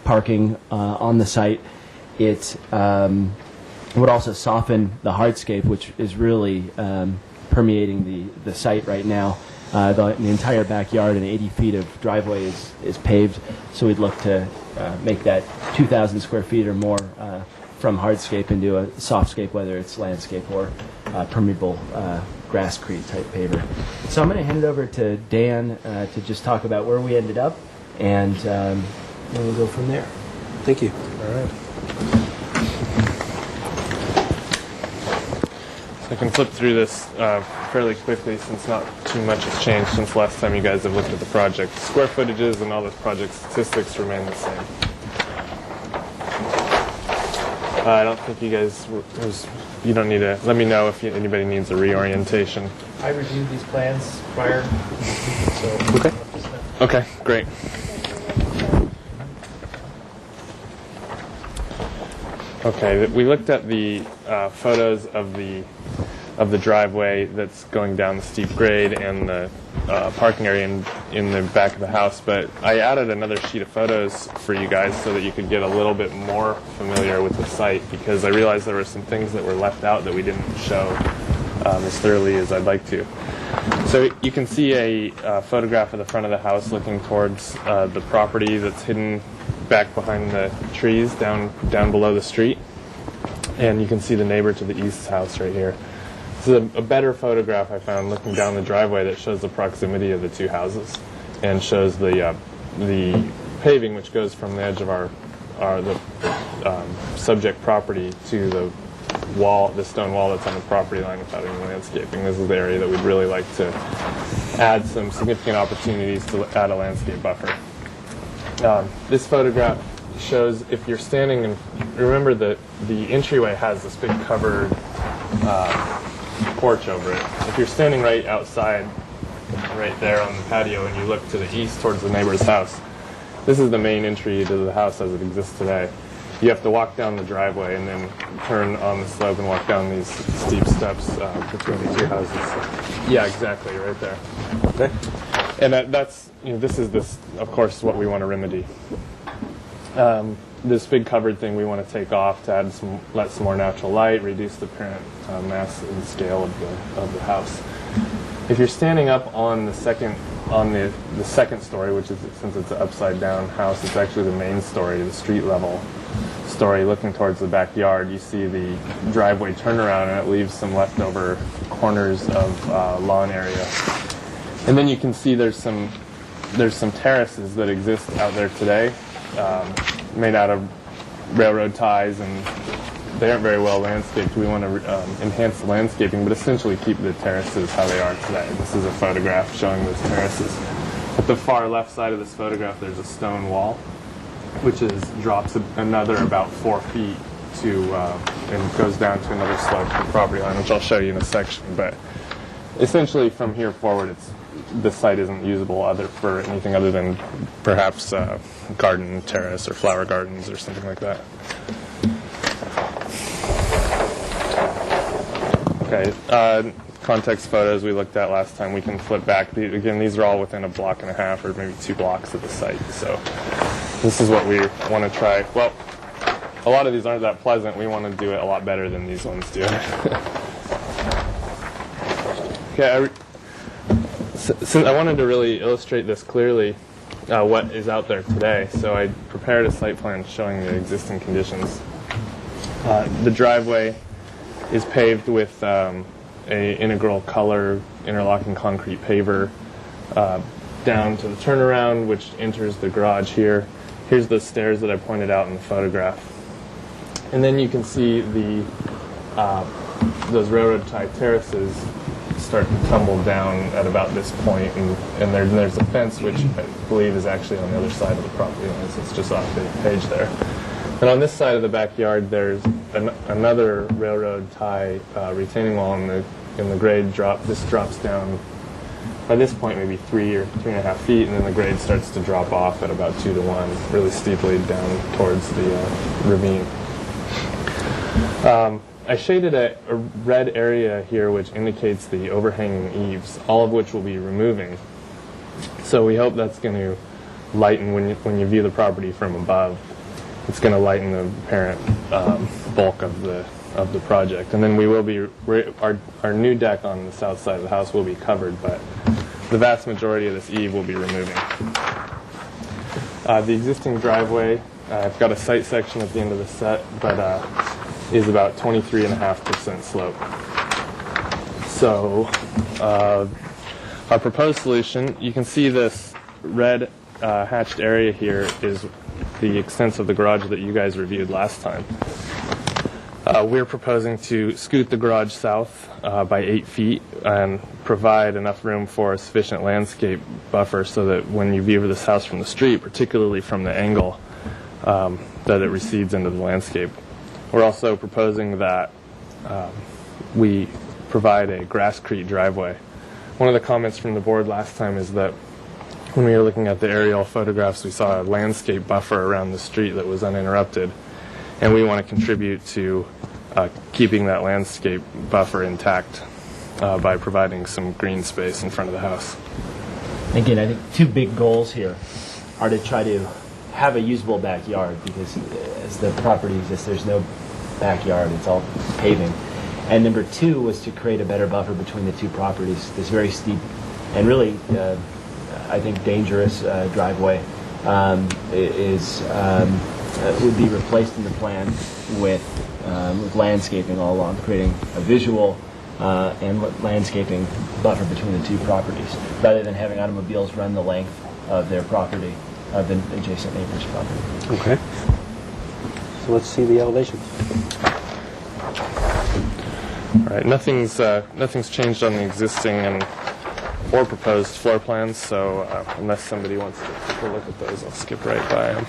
parking on the site. It would also soften the hardscape, which is really permeating the site right now. The entire backyard and 80 feet of driveway is paved, so we'd look to make that 2,000 square feet or more from hardscape into a softscape, whether it's landscape or permeable grasscrete type paver. So I'm going to hand it over to Dan to just talk about where we ended up, and then we'll go from there. Thank you. All right. I can flip through this fairly quickly since not too much has changed since last time you guys have looked at the project. Square footages and all the project statistics remain the same. I don't think you guys, you don't need to, let me know if anybody needs a reorientation. I reviewed these plans prior, so... Okay. Okay, great. Okay, we looked at the photos of the driveway that's going down the steep grade and the parking area in the back of the house, but I added another sheet of photos for you guys so that you could get a little bit more familiar with the site, because I realized there were some things that were left out that we didn't show as thoroughly as I'd like to. So you can see a photograph of the front of the house looking towards the property that's hidden back behind the trees down below the street, and you can see the neighbor to the east's house right here. This is a better photograph I found looking down the driveway that shows the proximity of the two houses and shows the paving which goes from the edge of the subject property to the wall, the stone wall that's on the property line without any landscaping. This is the area that we'd really like to add some significant opportunities to add a landscape buffer. This photograph shows if you're standing, and remember that the entryway has this big covered porch over it. If you're standing right outside, right there on the patio, and you look to the east towards the neighbor's house, this is the main entry to the house as it exists today. You have to walk down the driveway and then turn on the slope and walk down these steep steps between the two houses. Yeah, exactly, right there. Okay. And that's, this is of course, what we want to remedy. This big covered thing we want to take off to let some more natural light, reduce the apparent mass and scale of the house. If you're standing up on the second story, which is, since it's an upside down house, it's actually the main story, the street level story, looking towards the backyard, you see the driveway turnaround, and it leaves some leftover corners of lawn area. And then you can see there's some terraces that exist out there today, made out of railroad ties, and they aren't very well landscaped. We want to enhance the landscaping, but essentially keep the terraces how they are today. This is a photograph showing those terraces. At the far left side of this photograph, there's a stone wall, which drops another about 4 feet and goes down to another slope to the property line, which I'll show you in a section. But essentially, from here forward, the site isn't usable for anything other than perhaps garden terrace or flower gardens or something like that. Okay, context photos we looked at last time, we can flip back. Again, these are all within a block and a half or maybe 2 blocks of the site. So this is what we want to try. Well, a lot of these aren't that pleasant. We want to do it a lot better than these ones do. Okay, since I wanted to really illustrate this clearly, what is out there today, so I prepared a site plan showing the existing conditions. The driveway is paved with a integral color interlocking concrete paver down to the turnaround, which enters the garage here. Here's the stairs that I pointed out in the photograph. And then you can see those railroad tie terraces start to tumble down at about this point, and there's a fence, which I believe is actually on the other side of the property line, so it's just off the page there. And on this side of the backyard, there's another railroad tie retaining wall in the grade drop. This drops down, by this point, maybe 3 or 3.5 feet, and then the grade starts to drop off at about 2 to 1, really steeply down towards the ravine. I shaded a red area here which indicates the overhanging eaves, all of which we'll be removing. So we hope that's going to lighten when you view the property from above. It's going to lighten the apparent bulk of the project. And then we will be our new deck on the south side of the house will be covered, but the vast majority of this eave will be removing. The existing driveway, I've got a site section at the end of the set, but is about 23.5% slope. So our proposed solution, you can see this red hatched area here is the extent of the garage that you guys reviewed last time. We're proposing to scoot the garage south by 8 feet and provide enough room for a sufficient landscape buffer so that when you view this house from the street, particularly from the angle, that it recedes into the landscape. We're also proposing that we provide a grasscrete driveway. One of the comments from the board last time is that when we were looking at the aerial photographs, we saw a landscape buffer around the street that was uninterrupted, and we want to contribute to keeping that landscape buffer intact by providing some green space in front of the house. Again, I think 2 big goals here are to try to have a usable backyard, because as the property exists, there's no backyard, it's all paving. And number 2 was to create a better buffer between the 2 properties. This very steep and really, I think, dangerous driveway would be replaced in the plan with landscaping all along, creating a visual and landscaping buffer between the 2 properties, rather than having automobiles run the length of their property, of the adjacent neighbor's property. Okay. So let's see the elevation. All right, nothing's changed on the existing or proposed floor plans, so unless somebody wants to take a look at those, I'll skip right by them.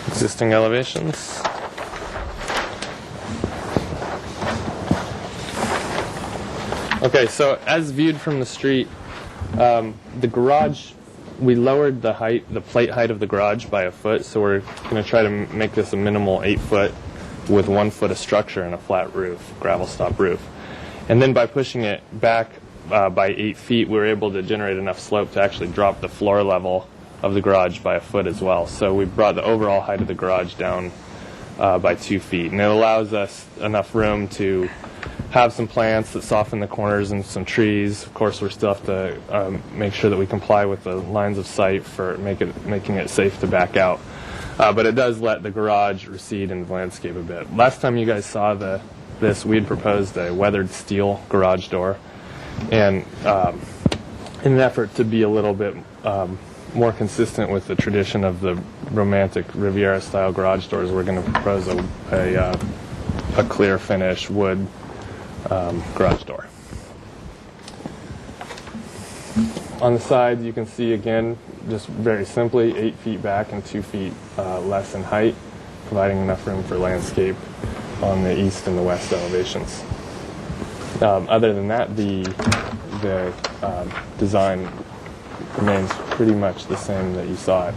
Existing elevations. Okay, so as viewed from the street, the garage, we lowered the plate height of the garage by a foot, so we're going to try to make this a minimal 8 foot with 1 foot of structure and a flat roof, gravel stop roof. And then by pushing it back by 8 feet, we were able to generate enough slope to actually drop the floor level of the garage by a foot as well. So we brought the overall height of the garage down by 2 feet, and it allows us enough room to have some plants that soften the corners and some trees. Of course, we still have to make sure that we comply with the lines of sight for making it safe to back out. But it does let the garage recede in the landscape a bit. Last time you guys saw this, we had proposed a weathered steel garage door, and in an effort to be a little bit more consistent with the tradition of the romantic Riviera-style garage doors, we're going to propose a clear finish wood garage door. On the sides, you can see again, just very simply, 8 feet back and 2 feet less in height, providing enough room for landscape on the east and the west elevations. Other than that, the design remains pretty much the same that you saw it.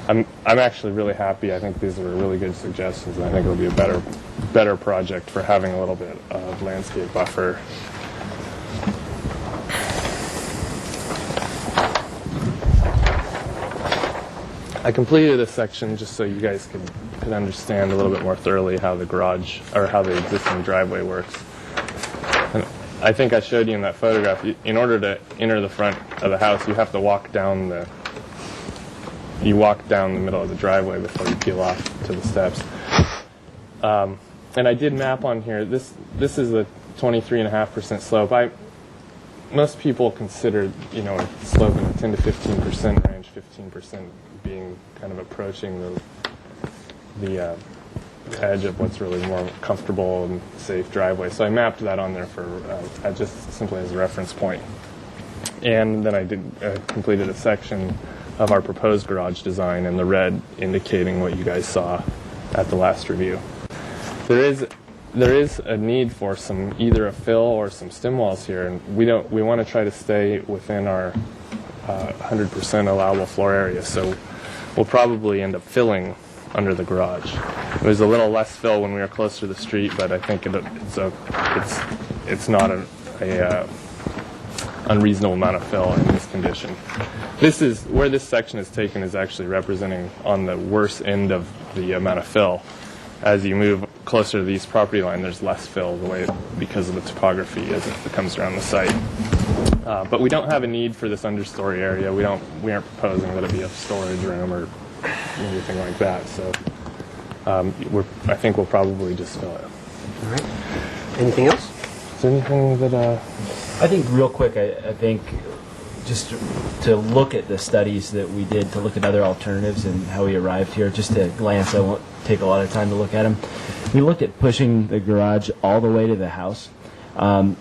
I'm actually really happy. I think these are really good suggestions, and I think it'll be a better project for having a little bit of landscape buffer. I completed this section just so you guys could understand a little bit more thoroughly how the garage, or how the existing driveway works. And I think I showed you in that photograph, in order to enter the front of the house, you have to walk down the middle of the driveway before you peel off to the steps. And I did map on here, this is a 23.5% slope. Most people consider, a slope in the 10 to 15% range, 15% being kind of approaching the edge of what's really more comfortable and safe driveway. So I mapped that on there for just simply as a reference point. And then I completed a section of our proposed garage design in the red, indicating what you guys saw at the last review. There is a need for either a fill or some stem walls here, and we want to try to stay within our 100% allowable floor area. So we'll probably end up filling under the garage. It was a little less fill when we were closer to the street, but I think it's not a unreasonable amount of fill in this condition. This is where this section is taken, is actually representing on the worst end of the amount of fill. As you move closer to the east property line, there's less fill because of the topography as it comes around the site. But we don't have a need for this understory area. We aren't proposing that it be a storage room or anything like that. So I think we'll probably just fill it. All right. Anything else? Is there anything that? I think real quick, I think just to look at the studies that we did, to look at other alternatives and how we arrived here, just to glance, I won't take a lot of time to look at them. We looked at pushing the garage all the way to the house, and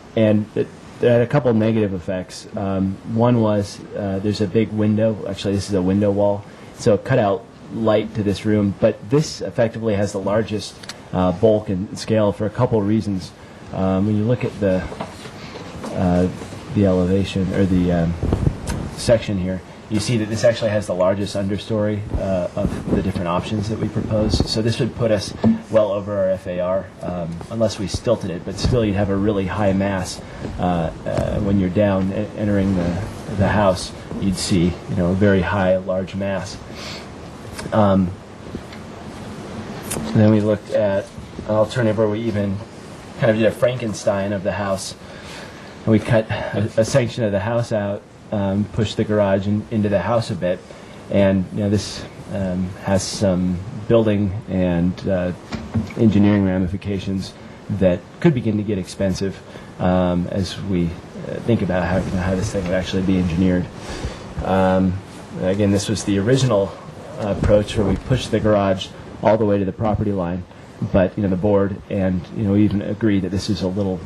it had a couple negative effects. One was there's a big window. Actually, this is a window wall, so it cut out light to this room. But this effectively has the largest bulk and scale for a couple reasons. When you look at the elevation or the section here, you see that this actually has the largest understory of the different options that we propose. So this would put us well over our FAR, unless we stilted it, but still you'd have a really high mass when you're down entering the house. You'd see a very high, large mass. And then we looked at an alternative where we even kind of did a Frankenstein of the house. And we cut a section of the house out, pushed the garage into the house a bit, and this has some building and engineering ramifications that could begin to get expensive as we think about how this thing would actually be engineered. Again, this was the original approach where we pushed the garage all the way to the property line, but the board and we even agreed that this is a little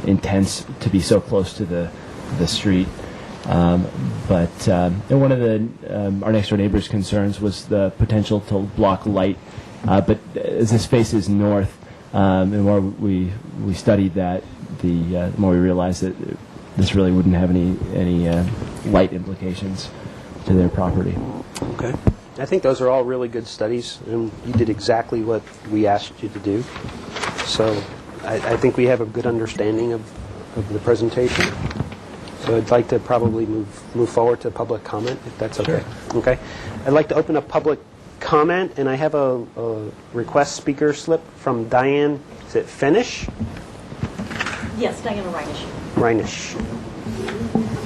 intense to be so close to the street. But one of our next door neighbor's concerns was the potential to block light. But as this faces north, The more we studied that, the more we realized that this really wouldn't have any light implications to their property. Okay. I think those are all really good studies, and you did exactly what we asked you to do. So I think we have a good understanding of the presentation. So I'd like to probably move forward to public comment, if that's okay. Sure. Okay. I'd like to open up public comment, and I have a request speaker slip from Diane. Is it Finish? Yes, Diana Reinish. Reinish.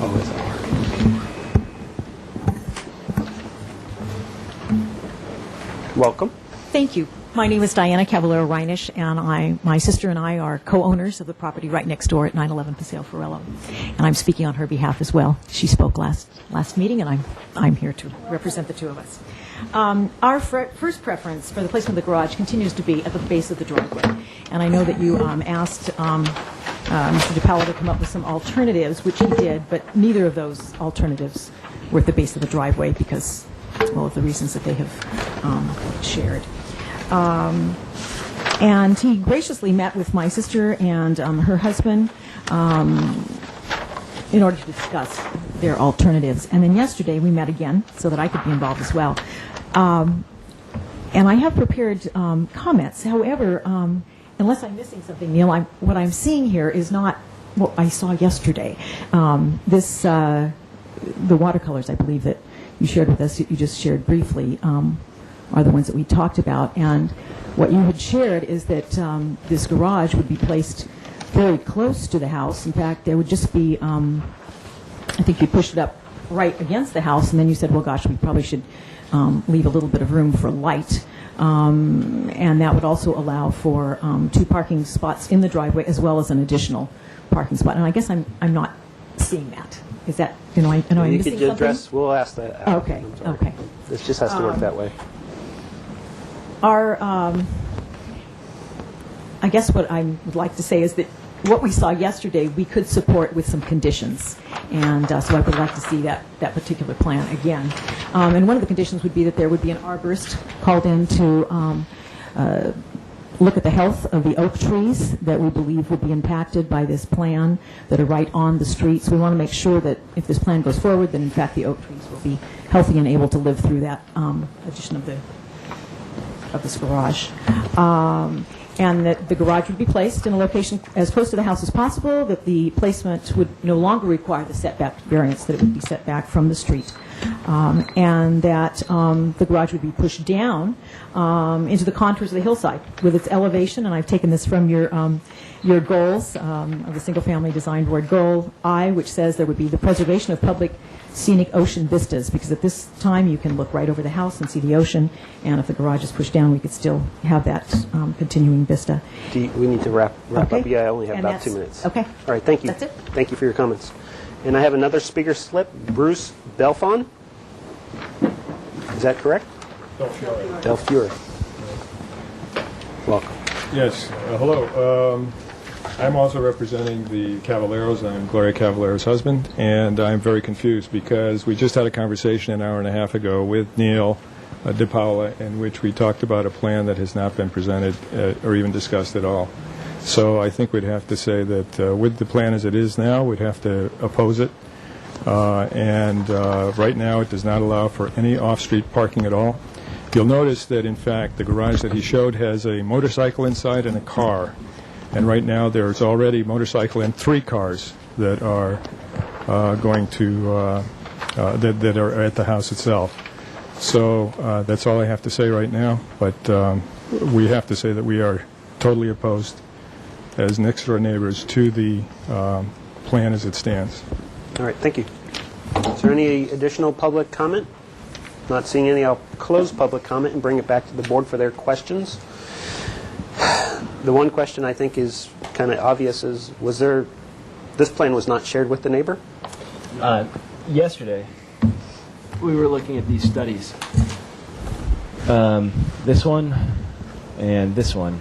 Oh, is that Welcome. Thank you. My name is Diana Cavallero Reinish, and my sister and I are co-owners of the property right next door at 911 Paseo Forello. And I'm speaking on her behalf as well. She spoke last meeting, and I'm here to represent the two of us. Our first preference for the placement of the garage continues to be at the base of the driveway. And I know that you asked Mr. DiPaolo to come up with some alternatives, which he did, but neither of those alternatives were at the base of the driveway because, well, of the reasons that they have shared. And he graciously met with my sister and her husband in order to discuss their alternatives. And then yesterday we met again so that I could be involved as well. And I have prepared comments. However, unless I'm missing something, Neil, what I'm seeing here is not what I saw yesterday. The watercolors, I believe, that you shared with us, you just shared briefly, are the ones that we talked about. And what you had shared is that this garage would be placed very close to the house. In fact, there would just be, I think you pushed it up right against the house, and then you said, well, gosh, we probably should leave a little bit of room for light. And that would also allow for 2 parking spots in the driveway as well as an additional parking spot. And I guess I'm not seeing that. Is that, I'm missing something? Address, we'll ask that. Okay, okay. This just has to work that way. I guess what I would like to say is that what we saw yesterday we could support with some conditions, and so I would like to see that particular plan again. And one of the conditions would be that there would be an arborist called in to look at the health of the oak trees that we believe would be impacted by this plan that are right on the street. So we want to make sure that if this plan goes forward, then in fact the oak trees will be healthy and able to live through that addition of this garage. And that the garage would be placed in a location as close to the house as possible, that the placement would no longer require the setback variance, that it would be set back from the street, and that the garage would be pushed down into the contours of the hillside with its elevation. And I've taken this from your goals of the single-family design board goal I, which says there would be the preservation of public scenic ocean vistas, because at this time you can look right over the house and see the ocean, and if the garage is pushed down we could still have that continuing vista. We need to wrap Okay. up. Yeah, I only have And about 2 minutes. Okay. All right, thank you. That's it. Thank you for your comments. And I have another speaker slip, Bruce Belfon. Is that correct? Del Fiore. Welcome. Yes, hello. I'm also representing the Cavalleros. I'm Gloria Cavallero's husband, and I'm very confused because we just had a conversation an hour and a half ago with Neil DiPaolo in which we talked about a plan that has not been presented or even discussed at all. So I think we'd have to say that with the plan as it is now, we'd have to oppose it. And right now it does not allow for any off-street parking at all. You'll notice that, in fact, the garage that he showed has a motorcycle inside and a car. And right now there's already a motorcycle and 3 cars that are going to, that are at the house itself. So that's all I have to say right now. But we have to say that we are totally opposed as next-door neighbors to the plan as it stands. All right, thank you. Is there any additional public comment? Not seeing any, I'll close public comment and bring it back to the board for their questions. The one question I think is kind of obvious is, this plan was not shared with the neighbor? Yesterday, we were looking at these studies. This one and this one.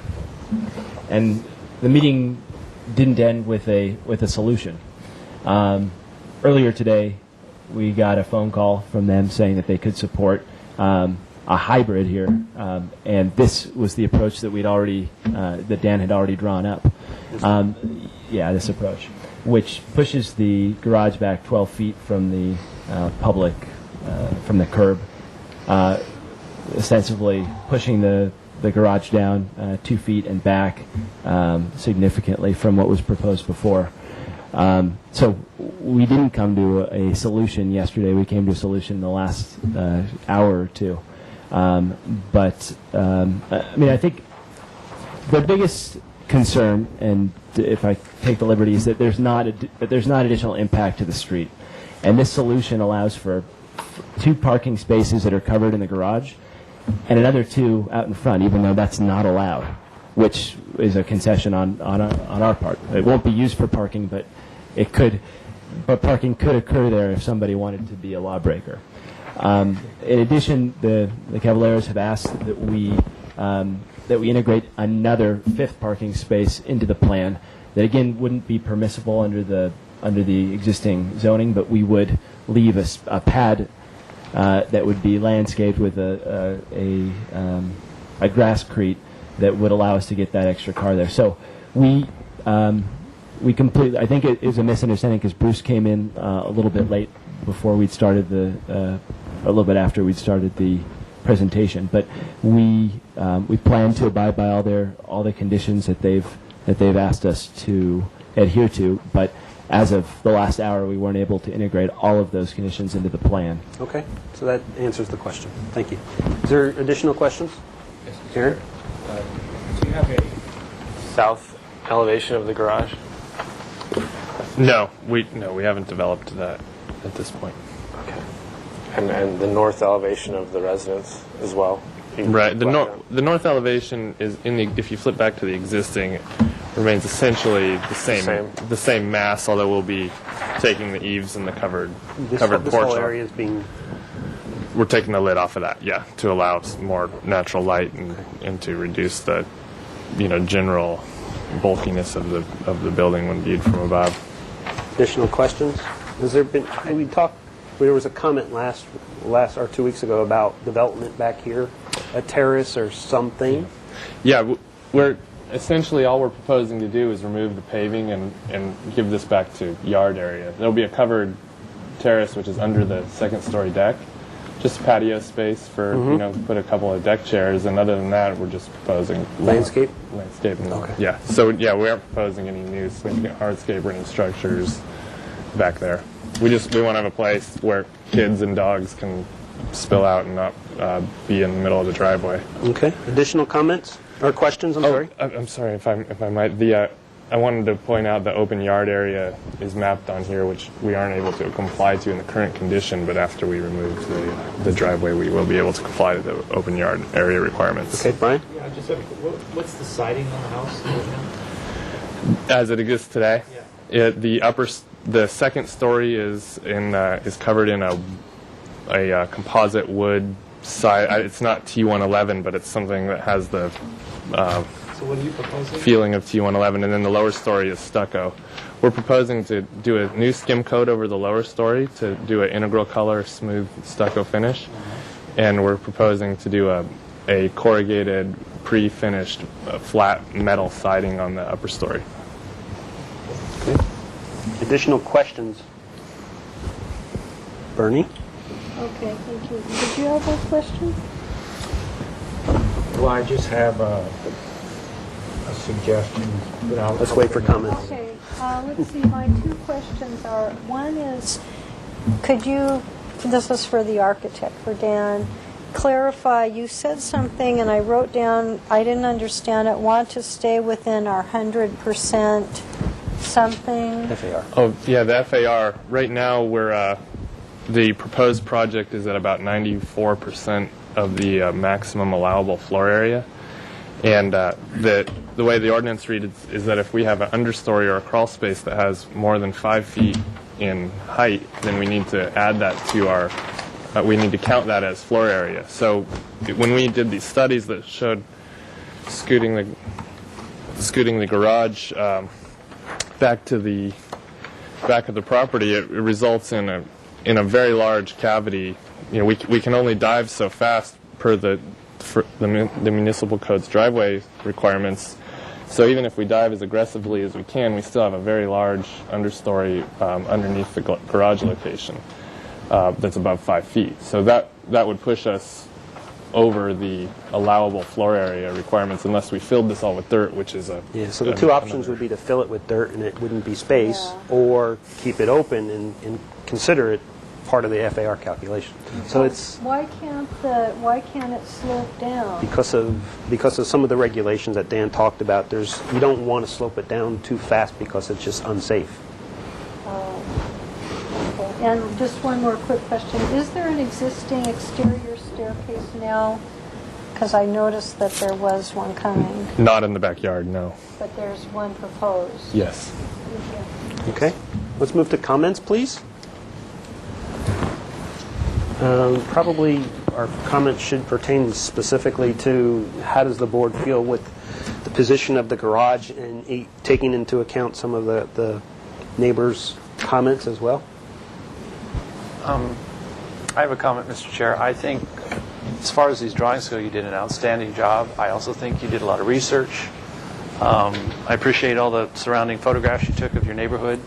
And the meeting didn't end with a solution. Earlier today, we got a phone call from them saying that they could support a hybrid here, and this was the approach that we'd already that Dan had already drawn up. This approach, which pushes the garage back 12 feet from the public from the curb, ostensibly pushing the garage down 2 feet and back significantly from what was proposed before. So we didn't come to a solution yesterday. We came to a solution in the last hour or two. I think the biggest concern, and if I take the liberty, is that there's not additional impact to the street. And this solution allows for 2 parking spaces that are covered in the garage and another 2 out in front, even though that's not allowed, which is a concession on our part. It won't be used for parking, but parking could occur there if somebody wanted to be a lawbreaker. In addition, the Cavalieros have asked that we integrate another 5th parking space into the plan. That again wouldn't be permissible under the existing zoning, but we would leave a pad that would be landscaped with a grasscrete that would allow us to get that extra car there. So we completely. I think it is a misunderstanding because Bruce came in a little bit late before we'd started a little bit after we'd started the presentation. But we plan to abide by all the conditions that they've asked us to adhere to. But as of the last hour, we weren't able to integrate all of those conditions into the plan. Okay, so that answers the question. Thank you. Is there additional questions? Yes, Aaron? Do you have a South elevation of the garage? No, we haven't developed that at this point. Okay. And the north elevation of the residence as well? Right. The north elevation is if you flip back to the existing, remains essentially the same mass, although we'll be taking the eaves and the covered This porch whole off. area is being... We're taking the lid off of that, to allow more natural light and to reduce the general bulkiness of the building when viewed from above. Additional questions? Has there been... There was a comment last or 2 weeks ago about development back here, a terrace or something. Yeah, we're essentially all we're proposing to do is remove the paving and give this back to yard area. There'll be a covered terrace which is under the second-story deck, just patio space for put a couple of deck chairs, and other than that, we're just proposing Landscaping. Okay. Yeah. So we aren't proposing any new significant hardscape or any structures back there. We want to have a place where kids and dogs can spill out and not be in the middle of the driveway. Okay. Additional comments or questions? I'm sorry. I'm sorry if I might. I wanted to point out the open yard area is mapped on here, which we aren't able to comply to in the current condition. But after we remove the driveway, we will be able to comply to the open yard area requirements. Okay, Brian. Yeah, I just have, what's the siding on the house right now? As it exists today, the second story is covered in a composite wood side. It's not T111, but it's something that has the So what are you proposing? feeling of T111, and then the lower story is stucco. We're proposing to do a new skim coat over the lower story to do an integral color smooth stucco finish, and we're proposing to do a corrugated pre-finished flat metal siding on the upper story. Okay. Additional questions? Bernie? Okay, thank you. Did you have a question? Well, I just have a suggestion. Let's wait for comments. Okay, let's see, my 2 questions are, one is, could you, this is for the architect, for Dan, clarify, you said something and I wrote down, I didn't understand it, want to stay within our 100% something? FAR. Oh, yeah, the FAR. Right now, the proposed project is at about 94% of the maximum allowable floor area. And the way the ordinance reads is that if we have an understory or a crawl space that has more than 5 feet in height, then we need to add that to we need to count that as floor area. So when we did these studies that showed scooting the garage back to the back of the property, it results in a very large cavity. We can only dive so fast per the municipal code's driveway requirements. So even if we dive as aggressively as we can, we still have a very large understory underneath the garage location that's above 5 feet. So that would push us over the allowable floor area requirements unless we filled this all with dirt, which is a... Yeah, so the two options would be to fill it with dirt and it wouldn't be space, or keep it open and consider it part of the FAR calculation. So it's Why can't it slope down? because of some of the regulations that Dan talked about. You don't want to slope it down too fast because it's just unsafe. Okay. And just one more quick question. Is there an existing exterior staircase now? Because I noticed that there was one coming, Not in the backyard, no. but there's one proposed. Yes. Thank you. Okay, let's move to comments, please. Probably our comments should pertain specifically to how does the board feel with the position of the garage and taking into account some of the neighbors' comments as well. I have a comment, Mr. Chair. I think, as far as these drawings go, you did an outstanding job. I also think you did a lot of research. I appreciate all the surrounding photographs you took of your neighborhood.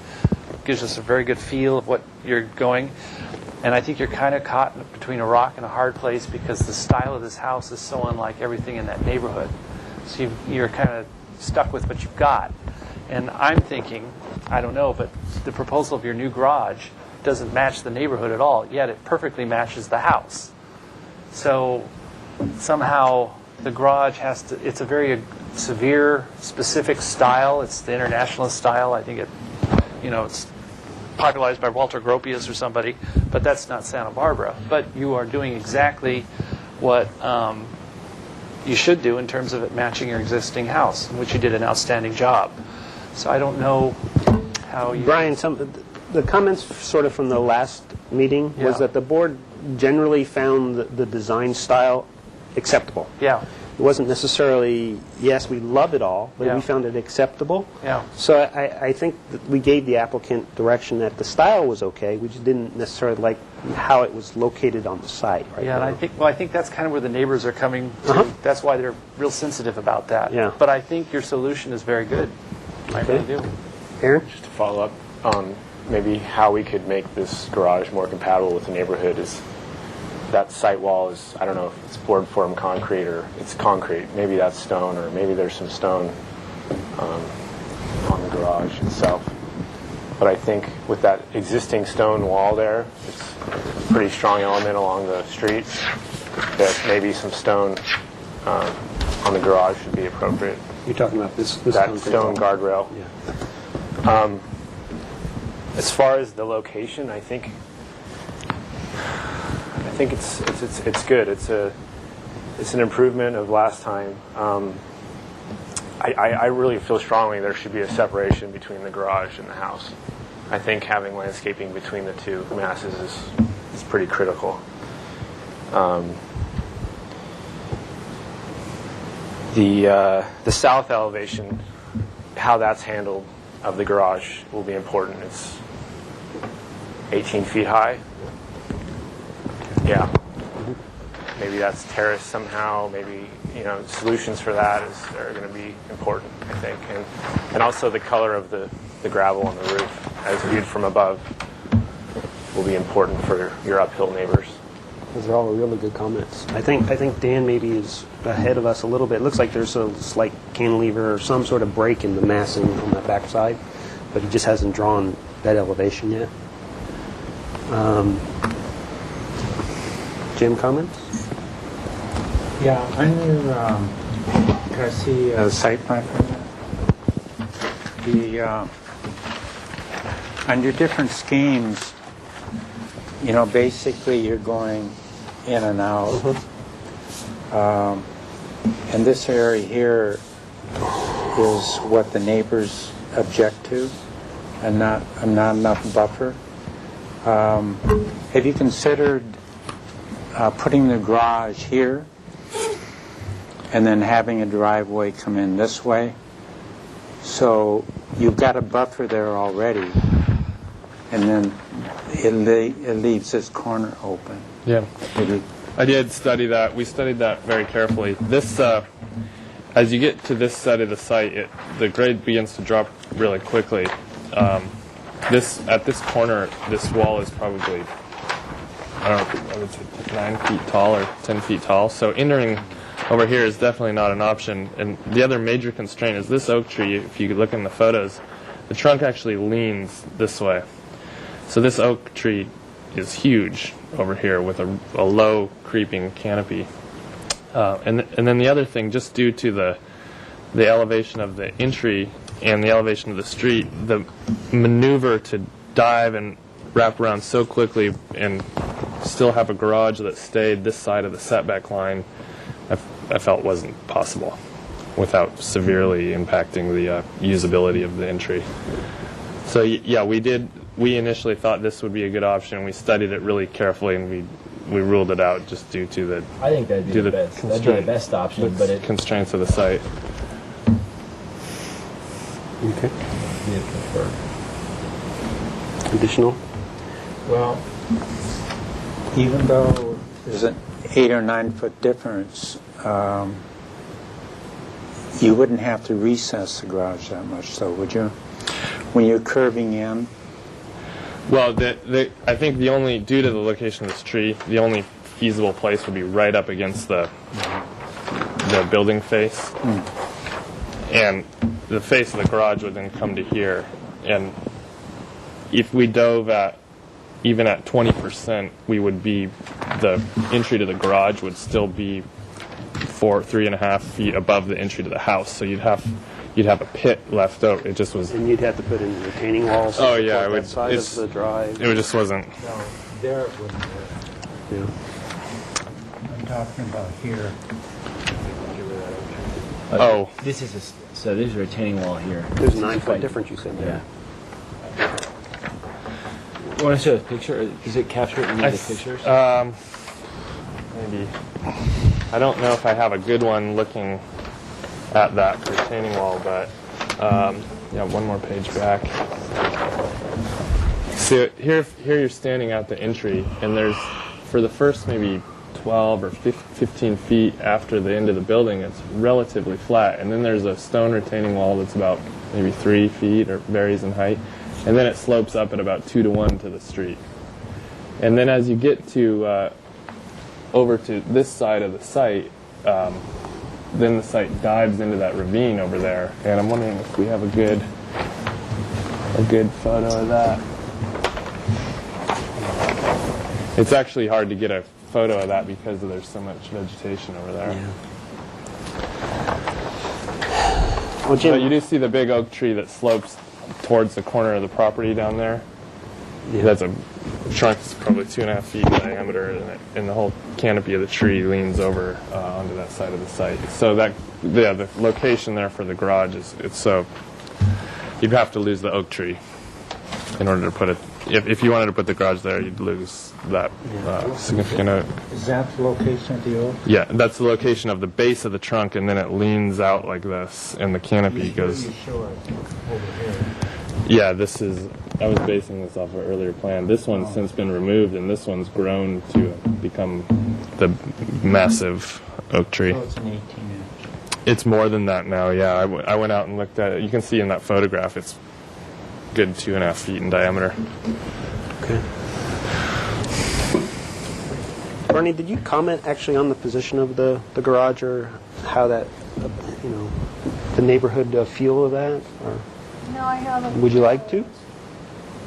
It gives us a very good feel of what you're going. And I think you're kind of caught between a rock and a hard place because the style of this house is so unlike everything in that neighborhood. So you're kind of stuck with what you've got. And I'm thinking, I don't know, but the proposal of your new garage doesn't match the neighborhood at all, yet it perfectly matches the house. So somehow the garage has to, it's a very severe, specific style. It's the internationalist style. I think it's popularized by Walter Gropius or somebody, but that's not Santa Barbara. But you are doing exactly what you should do in terms of it matching your existing house, in which you did an outstanding job. So I don't know how you... Brian, the comments sort of from the last meeting was that the board generally found the design style acceptable. Yeah. It wasn't necessarily, yes, we love it all, but Yeah. we found it acceptable. Yeah. So I think that we gave the applicant direction that the style was okay, we just didn't necessarily like how it was located on the site. Right Yeah, and I think that's kind of where the neighbors are coming to. That's why they're real sensitive about that. Yeah. But I think your solution is very good. I really do. Aaron? Just to follow up on maybe how we could make this garage more compatible with the neighborhood is that site wall is, I don't know if it's board form concrete or it's concrete. Maybe that's stone, or maybe there's some stone on the garage itself. But I think with that existing stone wall there, it's a pretty strong element along the street, that maybe some stone on the garage should be appropriate. You're talking about this that stone wall. guardrail. Yeah. As far as the location, I think it's good. It's an improvement of last time. I really feel strongly there should be a separation between the garage and the house. I think having landscaping between the two masses is pretty critical. The south elevation, how that's handled of the garage will be important. It's 18 feet high. Yeah. Maybe that's terraced somehow. Maybe, solutions for that are going to be important, I think. And also the color of the gravel on the roof as viewed from above will be important for your uphill neighbors. Those are all really good comments. I think Dan maybe is ahead of us a little bit. It looks like there's a slight cantilever or some sort of break in the massing on that backside, but he just hasn't drawn that elevation yet. Jim, comments? Yeah, on your, can I see a site plan for that? On your different schemes, basically you're going in and out. And this area here is what the neighbors object to, and not enough buffer. Have you considered putting the garage here and then having a driveway come in this way? So you've got a buffer there already, and then it leaves this corner open. Yeah. I did study that. We studied that very carefully. This, as you get to this side of the site, the grade begins to drop really quickly. At this corner, this wall is probably, I don't know, I would say 9 feet tall or 10 feet tall. So entering over here is definitely not an option. And the other major constraint is this oak tree. If you look in the photos, the trunk actually leans this way. So this oak tree is huge over here with a low creeping canopy. And then the other thing, just due to the elevation of the entry and the elevation of the street, the maneuver to dive and wrap around so quickly and still have a garage that stayed this side of the setback line, I felt wasn't possible without severely impacting the usability of the entry. So yeah, we initially thought this would be a good option. We studied it really carefully, and we ruled it out just due to the I think that'd be the best. That'd be the best option, but it constraints of the site. Okay. Additional? Well, even though there's an 8 or 9 foot difference, you wouldn't have to recess the garage that much, though, would you? When you're curving in? Well, I think due to the location of this tree, the only feasible place would be right up against the building face. And the face of the garage would then come to here. And if we dove even at 20%, the entry to the garage would still be 3.5 feet above the entry to the house. So you'd have a pit left out. It just was. And you'd have to put in retaining walls. Oh yeah, it would. That side of the drive. It just wasn't. No, there it wouldn't work. Yeah. I'm talking about here. Oh. This is so there's a retaining wall here. There's a 9 foot difference, you said there. Yeah. You want to show a picture? Does it capture it in the pictures? Maybe. I don't know if I have a good one looking at that retaining wall, but yeah, one more page back. So here you're standing at the entry, and there's, for the first maybe 12 or 15 feet after the end of the building, it's relatively flat, and then there's a stone retaining wall that's about maybe 3 feet, or varies in height, and then it slopes up at about 2 to 1 to the street. And then as you get to over to this side of the site, then the site dives into that ravine over there, and I'm wondering if we have a good photo of that. It's actually hard to get a photo of that because there's so much vegetation over there. Yeah. Well, Jim, but you do see the big oak tree that slopes towards the corner of the property down there. Yeah. That's a trunk that's probably 2.5 feet in diameter, and the whole canopy of the tree leans over onto that side of the site. So the location there for the garage it's so you'd have to lose the oak tree in order to put it. If you wanted to put the garage there, you'd lose that significant oak. Is that the location of the oak? Yeah, that's the location of the base of the trunk, and then it leans out like this, and the canopy goes. You show it over here. Yeah, I was basing this off of an earlier plan. This one's since been removed, and this one's grown to become the massive oak tree. So it's an 18-inch. It's more than that now, yeah. I went out and looked at it. You can see in that photograph it's good 2.5 feet in diameter. Okay. Bernie, did you comment actually on the position of the garage, or how that, the neighborhood feel of that? Or No, I haven't. would you like to?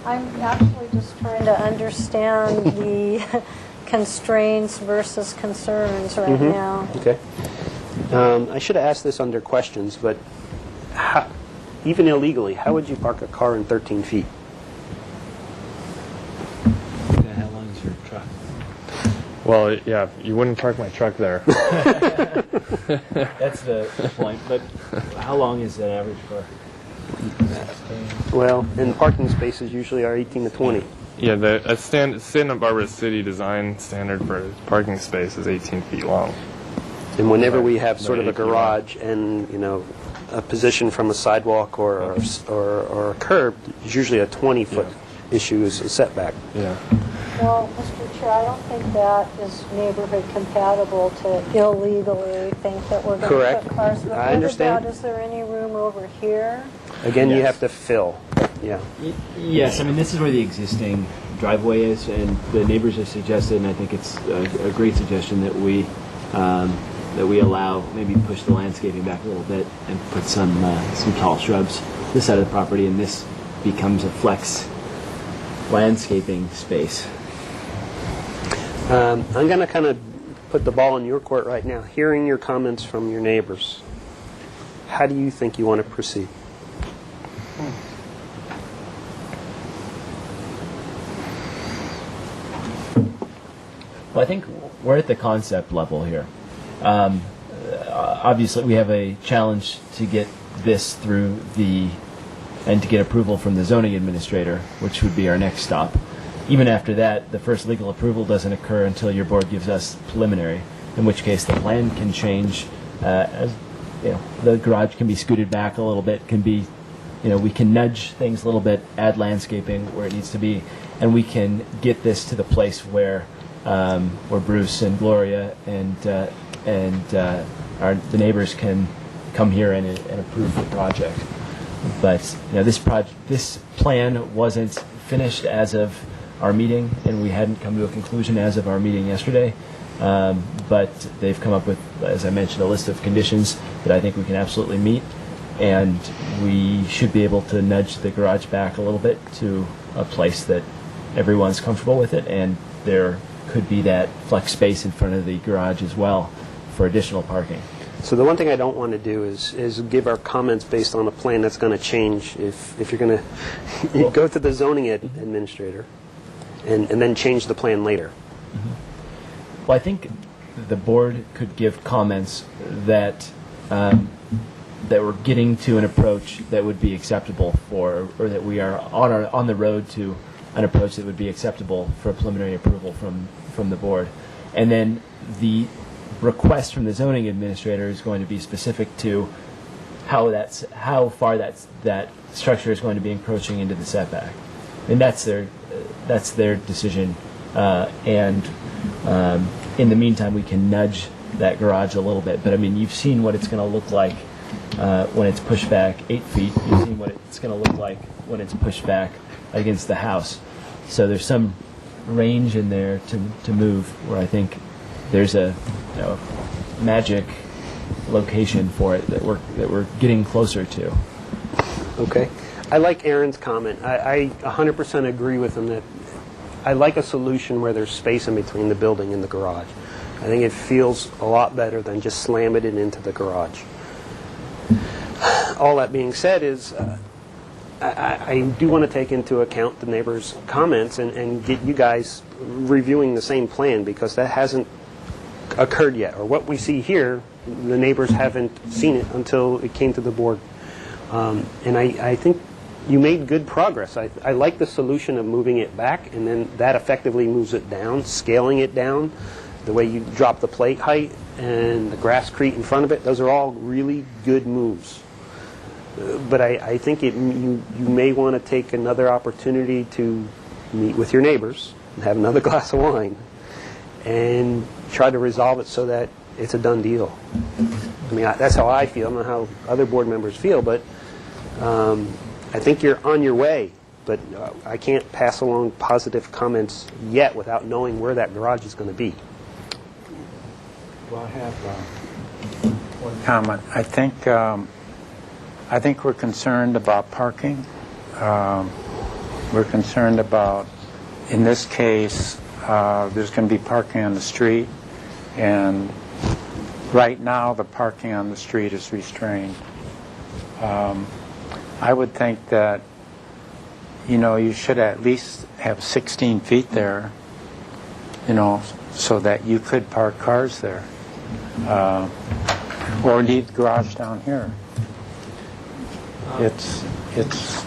I'm actually just trying to understand the constraints versus concerns right now. Okay. I should have asked this under questions, but even illegally, how would you park a car in 13 feet? How long is your truck? Well, yeah, you wouldn't park my truck there. That's the point. But how long is that average car? Well, and parking spaces usually are 18 to 20. Yeah, the Santa Barbara City design standard for parking space is 18 feet long. And whenever we have sort of a garage and, a position from a sidewalk or a curb, it's usually a 20-foot issue is a setback. Yeah. Well, Mr. Chair, I don't think that is neighborhood compatible to illegally think that we're going Correct. to put cars. But I understand. What about, is there any room over here? Again, you Yes. have to fill. Yeah. Yes, I mean, this is where the existing driveway is, and the neighbors have suggested, and I think it's a great suggestion, that we allow, maybe push the landscaping back a little bit and put some tall shrubs this side of the property, and this becomes a flex landscaping space. I'm going to kind of put the ball in your court right now. Hearing your comments from your neighbors, how do you think you want to proceed? Well, I think we're at the concept level here. Obviously, we have a challenge to get this through and to get approval from the zoning administrator, which would be our next stop. Even after that, the first legal approval doesn't occur until your board gives us preliminary, in which case the plan can change. As you know, the garage can be scooted back a little bit, we can nudge things a little bit, add landscaping where it needs to be, and we can get this to the place where Bruce and Gloria and the neighbors can come here and approve the project. But this plan wasn't finished as of our meeting, and we hadn't come to a conclusion as of our meeting yesterday. But they've come up with, as I mentioned, a list of conditions that I think we can absolutely meet, and we should be able to nudge the garage back a little bit to a place that everyone's comfortable with it, and there could be that flex space in front of the garage as well for additional parking. So the one thing I don't want to do is give our comments based on a plan that's going to change if you're going to go to the zoning administrator and then change the plan later. Well, I think the board could give comments that we're getting to an approach that would be acceptable or that we are on the road to an approach that would be acceptable for preliminary approval from the board. And then the request from the zoning administrator is going to be specific to how far that structure is going to be encroaching into the setback, and that's their decision. In the meantime, we can nudge that garage a little bit. But I mean, you've seen what it's going to look like when it's pushed back 8 feet. You've seen what it's going to look like when it's pushed back against the house. So there's some range in there to move where I think there's a magic location for it that we're getting closer to. Okay. I like Aaron's comment. I 100% agree with him that I like a solution where there's space in between the building and the garage. I think it feels a lot better than just slamming it into the garage. All that being said is I do want to take into account the neighbors' comments and get you guys reviewing the same plan, because that hasn't occurred yet. Or what we see here, the neighbors haven't seen it until it came to the board. And I think you made good progress. I like the solution of moving it back, and then that effectively moves it down, scaling it down, the way you drop the plate height and the grasscrete in front of it. Those are all really good moves. But I think you may want to take another opportunity to meet with your neighbors and have another glass of wine and try to resolve it so that it's a done deal. I mean, that's how I feel. I don't know how other board members feel, but I think you're on your way. But I can't pass along positive comments yet without knowing where that garage is going to be. Well, I have one comment. I think we're concerned about parking. We're concerned about, in this case, there's going to be parking on the street, and right now the parking on the street is restrained. I would think that, you should at least have 16 feet there, so that you could park cars there, or leave the garage down here. It's Isn't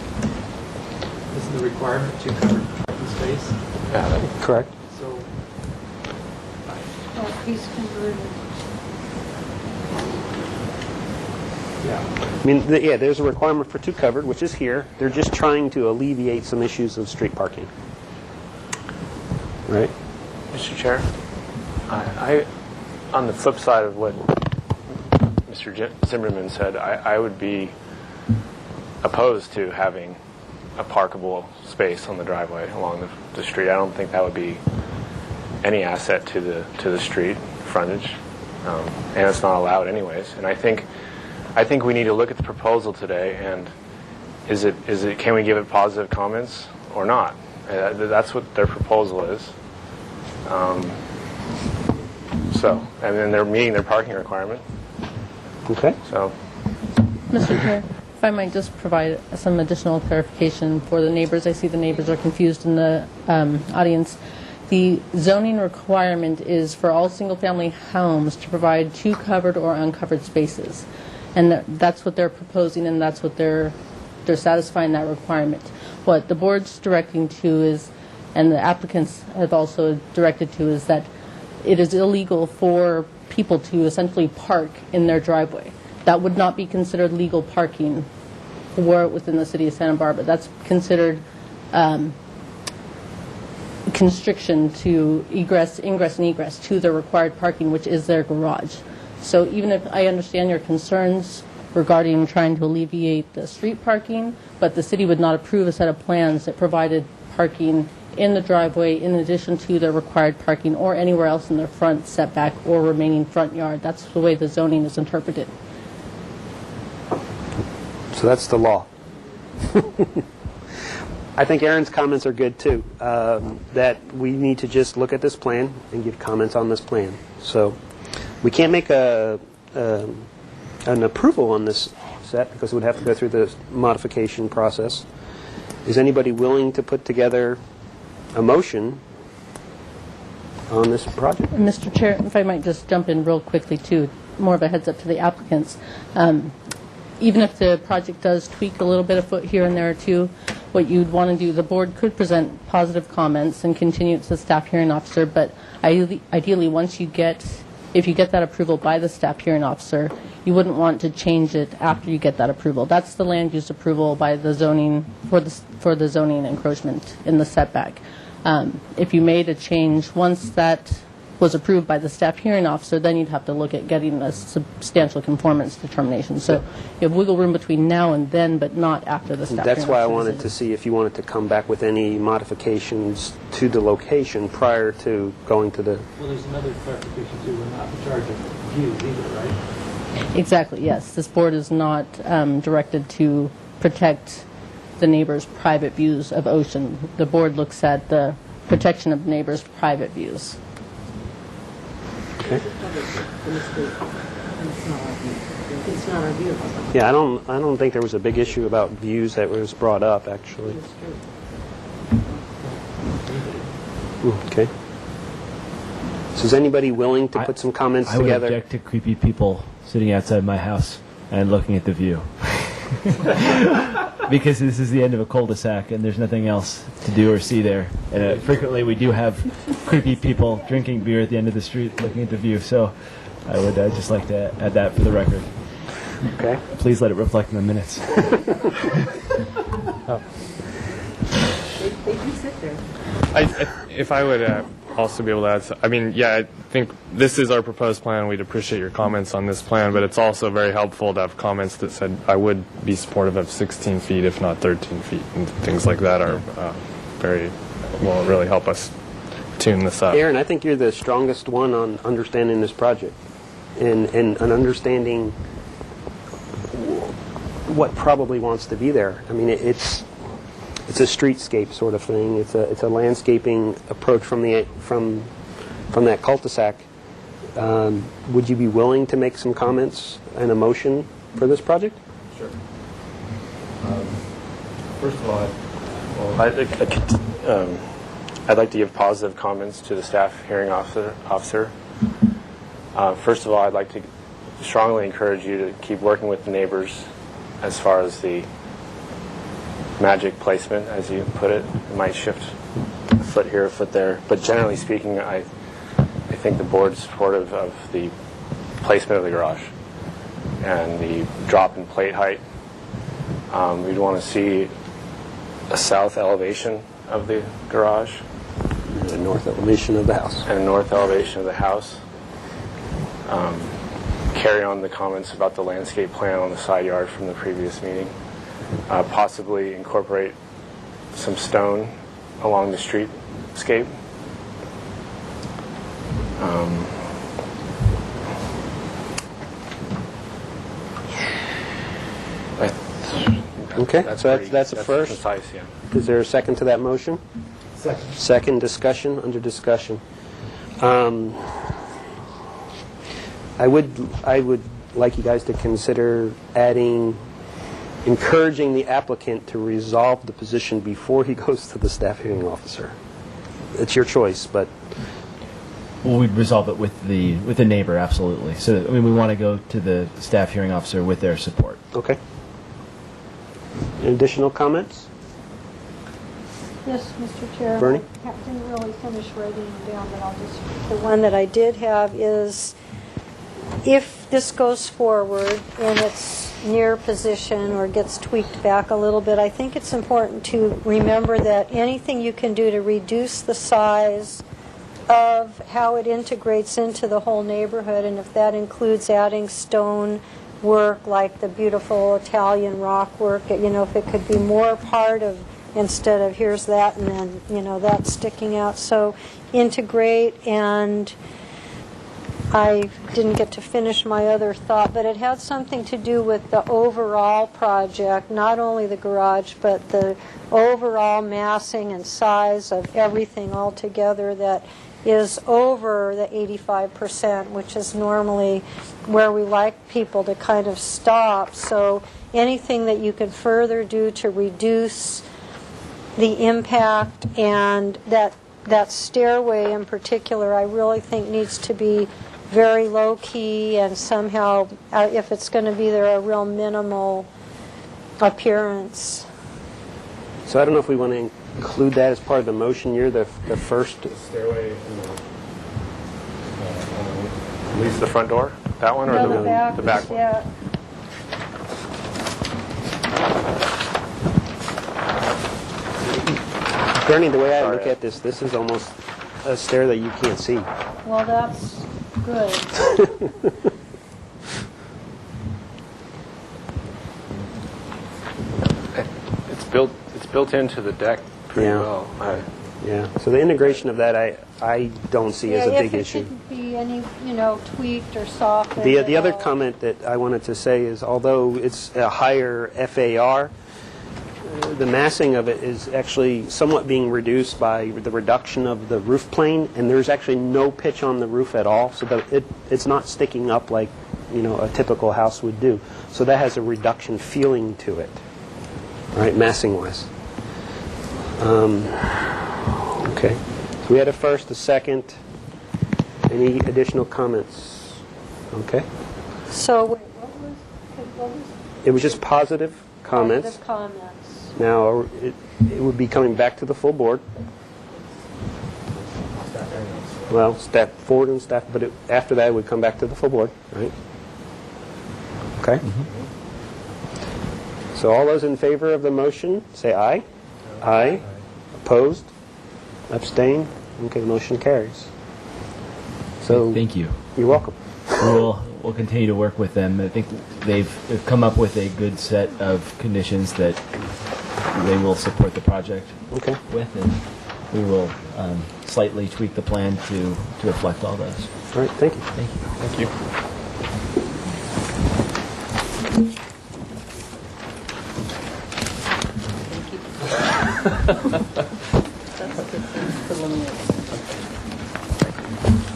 the requirement to cover parking space? Yeah, correct. So He's converted. yeah. I mean, there's a requirement for 2 covered, which is here. They're just trying to alleviate some issues of street parking. Right? Mr. Chair, I on the flip side of what Mr. Zimmerman said, I would be opposed to having a parkable space on the driveway along the street. I don't think that would be any asset to the street frontage, and it's not allowed anyways. And I think we need to look at the proposal today, and is it can we give it positive comments or not? That's what their proposal is. So, and then they're meeting their parking requirement. Okay. So, Mr. Chair, if I might just provide some additional clarification for the neighbors. I see the neighbors are confused in the audience. The zoning requirement is for all single-family homes to provide 2 covered or uncovered spaces. And that's what they're proposing, and that's what they're satisfying that requirement. What the board's directing to is, and the applicants have also directed to, is that it is illegal for people to essentially park in their driveway. That would not be considered legal parking for within the city of Santa Barbara. That's considered constriction to ingress and egress to the required parking, which is their garage. So even if I understand your concerns regarding trying to alleviate the street parking, but the city would not approve a set of plans that provided parking in the driveway in addition to the required parking or anywhere else in their front setback or remaining front yard. That's the way the zoning is interpreted. So that's the law. I think Aaron's comments are good too, that we need to just look at this plan and give comments on this plan. So we can't make an approval on this set because it would have to go through the modification process. Is anybody willing to put together a motion on this project? Mr. Chair, if I might just jump in real quickly too, more of a heads up to the applicants. Even if the project does tweak a little bit of foot here and there too, what you'd want to do, the board could present positive comments and continue it to the staff hearing officer, but ideally once you get, if you get that approval by the staff hearing officer, you wouldn't want to change it after you get that approval. That's the land use approval by the zoning, for the zoning encroachment in the setback. If you made a change once that was approved by the staff hearing officer, then you'd have to look at getting a substantial conformance determination. So you have wiggle room between now and then, but not after the staff hearing officer. That's why I wanted to see if you wanted to come back with any modifications to the location prior to going to the... Well, there's another clarification too. We're not in charge of views either, right? Exactly, yes. This board is not directed to protect the neighbors' private views of ocean. The board looks at the protection of neighbors' private views. Okay. It's not our view. Yeah, I don't think there was a big issue about views that was brought up, actually. Okay. So is anybody willing to put some comments I would together? object to creepy people sitting outside my house and looking at the view. Because this is the end of a cul-de-sac and there's nothing else to do or see there. And frequently we do have creepy people drinking beer at the end of the street looking at the view. So I would just like to add that for the record. Okay. Please let it reflect in the minutes. They do sit there. If I would also be able to add, I mean, yeah, I think this is our proposed plan. We'd appreciate your comments on this plan, but it's also very helpful to have comments that said I would be supportive of 16 feet, if not 13 feet, and things like that are will really help us tune this up. Aaron, I think you're the strongest one on understanding this project and understanding what probably wants to be there. I mean, it's a streetscape sort of thing. It's a landscaping approach from that cul-de-sac. Would you be willing to make some comments and a motion for this project? Sure. First of all, I'd like to give positive comments to the staff hearing officer. First of all, I'd like to strongly encourage you to keep working with the neighbors as far as the magic placement, as you put it. It might shift a foot here, a foot there, but generally speaking, I think the board's supportive of the placement of the garage and the drop in plate height. We'd want to see a south elevation of the garage, the north elevation of the house. and a north elevation of the house. Carry on the comments about the landscape plan on the side yard from the previous meeting. Possibly incorporate some stone along the streetscape. Okay, so that's a first. Concise, yeah. Is there a second to that motion? Second. Second, discussion, under discussion. I would like you guys to consider encouraging the applicant to resolve the position before he goes to the staff hearing officer. It's your choice, but Well, we'd resolve it with the neighbor, absolutely. So, I mean, we want to go to the staff hearing officer with their support. okay. Any additional comments? Yes, Mr. Chair. Bernie? I didn't really finish writing them down, but I'll just, the one that I did have is, if this goes forward in its near position or gets tweaked back a little bit, I think it's important to remember that anything you can do to reduce the size of how it integrates into the whole neighborhood, and if that includes adding stone work like the beautiful Italian rock work, if it could be more part of, instead of here's that and then, that sticking out. So integrate, and I didn't get to finish my other thought, but it had something to do with the overall project, not only the garage, but the overall massing and size of everything altogether that is over the 85%, which is normally where we like people to kind of stop. So anything that you can further do to reduce the impact, and that stairway in particular, I really think needs to be very low key, and somehow, if it's going to be there, a real minimal appearance. So I don't know if we want to include that as part of the motion. You're the first. Stairway in the, At least the front door? That one or No, the back one? Yeah. Bernie, the way I look at this is almost a stair that you can't see. Well, that's good. It's built into the deck pretty Yeah. well. Yeah. So the integration of that, I don't see as a big issue. If it could be any, tweaked or softened. The at other all. comment that I wanted to say is, although it's a higher FAR, the massing of it is actually somewhat being reduced by the reduction of the roof plane, and there's actually no pitch on the roof at all, so that it's not sticking up like a typical house would do. So that has a reduction feeling to it, right, massing wise. Okay, so we had a first, a second. Any additional comments? Okay. So, wait, what was It was just positive comments. positive comments? Now, it would be coming back to the full board. Well, staff forward and staff, but after that, it would come back to the full board, right? Okay. So all those in favor of the motion, say aye. Aye. Opposed? Abstain? Okay, the motion carries. So Thank you. you're welcome. We'll continue to work with them. I think they've come up with a good set of conditions that they will support the project Okay. with, and we will slightly tweak the plan to reflect all those. All right, thank you. Thank you. Thank you.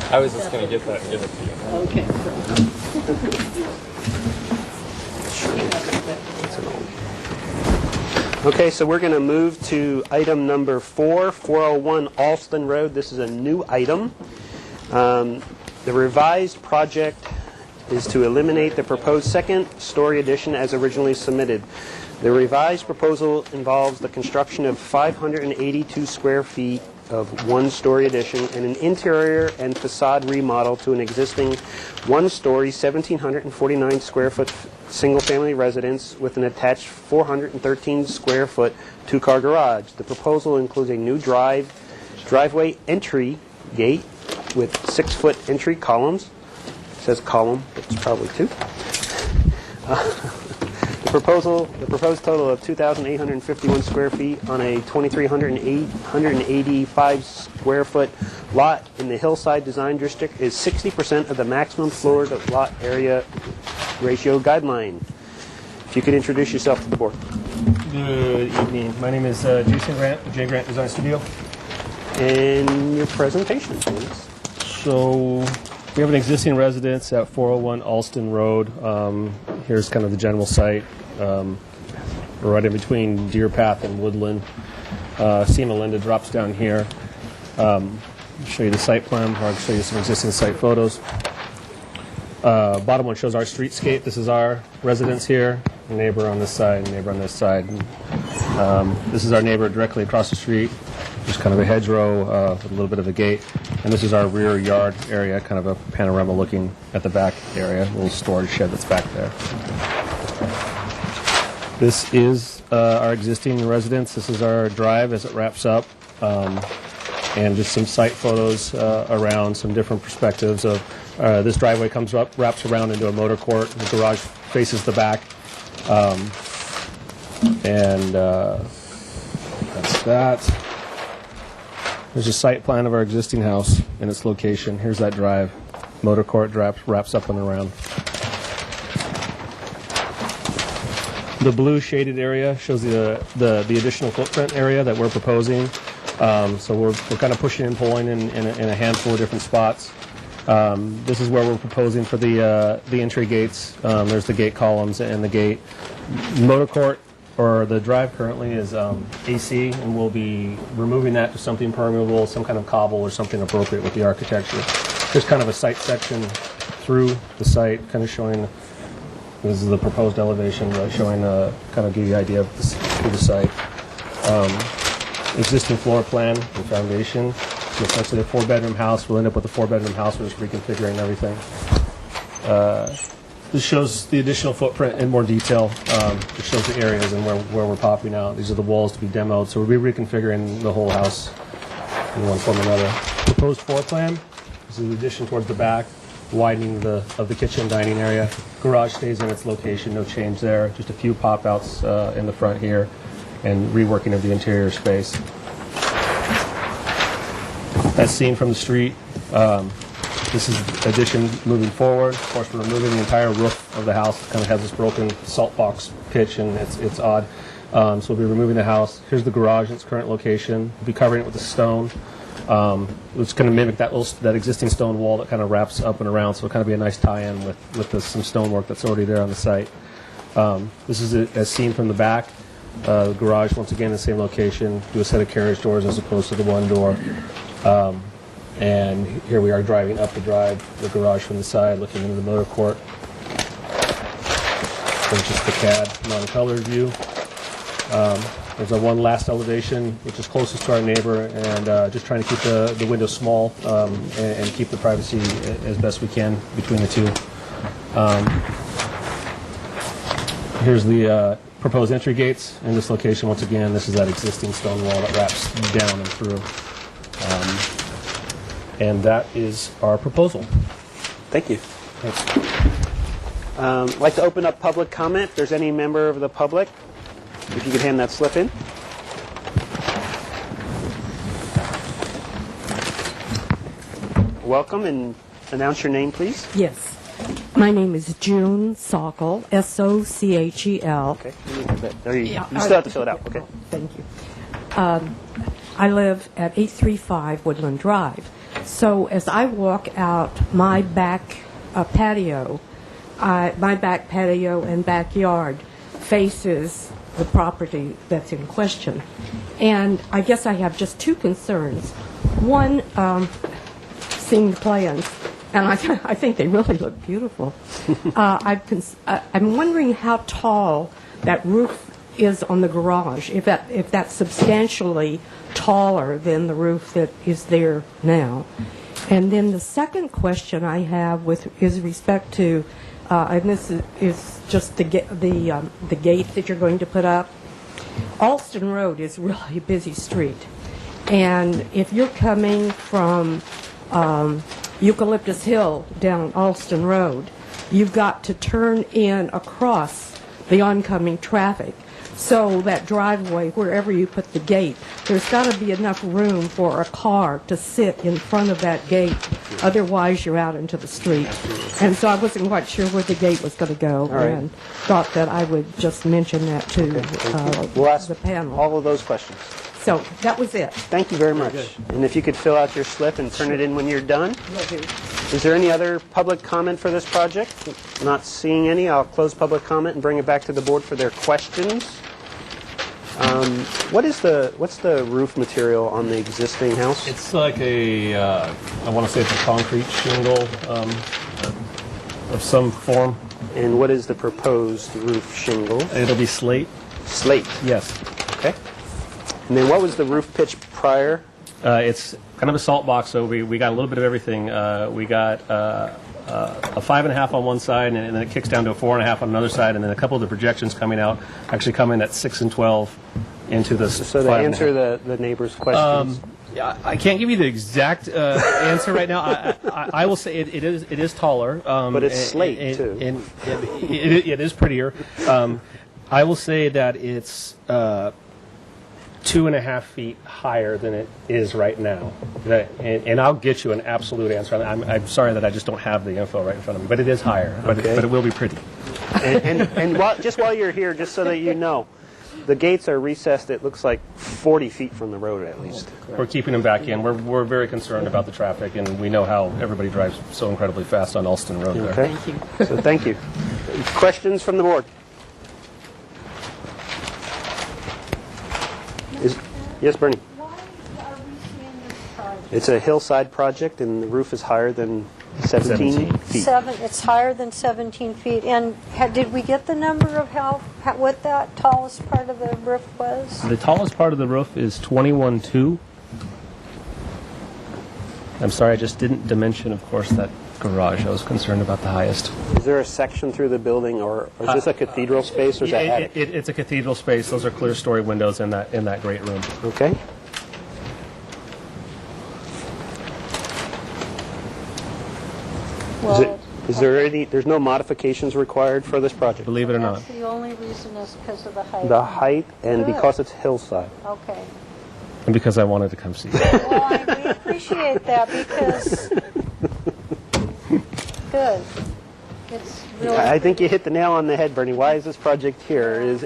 I was just going to get that and give it to you. Okay, so we're going to move to item number 4, 401 Alston Road. This is a new item. The revised project is to eliminate the proposed second-story addition as originally submitted. The revised proposal involves the construction of 582 square feet of one-story addition and an interior and facade remodel to an existing one-story, 1,749 square foot single-family residence with an attached 413 square foot two-car garage. The proposal includes a new drive driveway entry gate with 6-foot entry columns. It says column, but it's probably 2. The proposed total of 2,851 square feet on a 2,385 square foot lot in the Hillside Design District is 60% of the maximum floor to lot area ratio guideline. If you could introduce yourself to the board. Good evening. My name is Jason Grant of J. Grant Design Studio. And your presentation, please. So we have an existing residence at 401 Alston Road. Here's kind of the general site. Right in between Deer Path and Woodland. Sima Linda drops down here. I'll show you the site plan, or I'll show you some existing site photos. Bottom one shows our streetscape. This is our residence here. Neighbor on this side, neighbor on this side. This is our neighbor directly across the street. Just kind of a hedgerow with a little bit of a gate. And this is our rear yard area, kind of a panorama looking at the back area, a little storage shed that's back there. This is our existing residence. This is our drive as it wraps up. And just some site photos around some different perspectives of this driveway comes up, wraps around into a motor court. The garage faces the back. That's that. There's a site plan of our existing house and its location. Here's that drive. Motor court wraps up and around. The blue shaded area shows the additional footprint area that we're proposing. So we're kind of pushing and pulling in a handful of different spots. This is where we're proposing for the entry gates. There's the gate columns and the gate. Motor court, or the drive currently is AC, and we'll be removing that to something permeable, some kind of cobble or something appropriate with the architecture. There's kind of a site section through the site, kind of showing, this is the proposed elevation, showing kind of give you an idea of through the site. Existing floor plan and foundation. So essentially a 4-bedroom house. We'll end up with a 4-bedroom house. We're just reconfiguring everything. This shows the additional footprint in more detail. It shows the areas and where we're popping out. These are the walls to be demoed. So we'll be reconfiguring the whole house in one form or another. Proposed floor plan. This is the addition towards the back, widening of the kitchen dining area. Garage stays in its location, no change there. Just a few pop-outs in the front here, and reworking of the interior space. As seen from the street, this is addition moving forward. Of course, we're removing the entire roof of the house. It kind of has this broken salt box pitch, and it's odd. So we'll be removing the house. Here's the garage in its current location. We'll be covering it with a stone. It's going to mimic that existing stone wall that kind of wraps up and around, so it'll kind of be a nice tie-in with some stonework that's already there on the site. This is as seen from the back. The garage, once again, in the same location. Do a set of carriage doors as opposed to the one door. And here we are driving up the drive, the garage from the side, looking into the motor court. There's just the CAD non-colored view. There's one last elevation, which is closest to our neighbor, and just trying to keep the windows small and keep the privacy as best we can between the two. Here's the proposed entry gates in this location. Once again, this is that existing stone wall that wraps down and through. And that is our proposal. Thank you. Thanks. I'd like to open up public comment. If there's any member of the public, if you could hand that slip in. Welcome, and announce your name, please. Yes. My name is June Sochel, S-O-C-H-E-L. Okay. There you still have to fill it out. Okay. Thank you. I live at 835 Woodland Drive. So as I walk out my back patio, my back patio and backyard faces the property that's in question. And I guess I have just two concerns. One, seeing the plans, and I think they really look beautiful. I'm wondering how tall that roof is on the garage, if that's substantially taller than the roof that is there now. And then the second question I have is respect to, and this is just the gate that you're going to put up. Alston Road is really a busy street. And if you're coming from Eucalyptus Hill down Alston Road, you've got to turn in across the oncoming traffic. So that driveway, wherever you put the gate, there's got to be enough room for a car to sit in front of that gate. Otherwise, you're out into the street. And so I wasn't quite sure where the gate was going to go, right. and thought that I would just mention that to We'll ask the panel. all of those questions. So that was it. Thank you very much. And if you could fill out your slip and turn it in when you're done. Is there any other public comment for this project? Not seeing any, I'll close public comment and bring it back to the board for their questions. What's the roof material on the existing house? It's like I want to say it's a concrete shingle of some form. And what is the proposed roof shingle? It'll be slate. Slate? Yes. Okay. And then what was the roof pitch prior? It's kind of a salt box, so we got a little bit of everything. We got a 5.5 on one side, and then it kicks down to a 4.5 on another side, and then a couple of the projections coming out actually come in at 6 and 12 into the. So to answer the neighbor's questions. I can't give you the exact answer right now. I will say it is taller, but it's slate too. And it is prettier. I will say that it's 2.5 feet higher than it is right now. And I'll get you an absolute answer. I'm sorry that I just don't have the info right in front of me, but it is higher. But it will be pretty. And while you're here, just so that you know, the gates are recessed, it looks like 40 feet from the road at least. We're keeping them back in. We're very concerned about the traffic, and we know how everybody drives so incredibly fast on Alston Road there. Okay. Thank you. So thank you. Questions from the board? Yes, Bernie. Why are we seeing this project? It's a hillside project, and the roof is higher than 17 feet. It's higher than 17 feet. And did we get the number of what that tallest part of the roof was? The tallest part of the roof is 21.2. I'm sorry, I just didn't dimension, of course, that garage. I was concerned about the highest. Is there a section through the building, or is this a cathedral space, or is that attic? It's a cathedral space. Those are clear story windows in that great room. Okay. Well, there's no modifications required for this project? Believe it or not. that's the only reason is because of the height. The height and Good. because it's hillside. Okay. And because I wanted to come see you. Well, we appreciate that because good. It's really. I think you hit the nail on the head, Bernie. Why is this project here?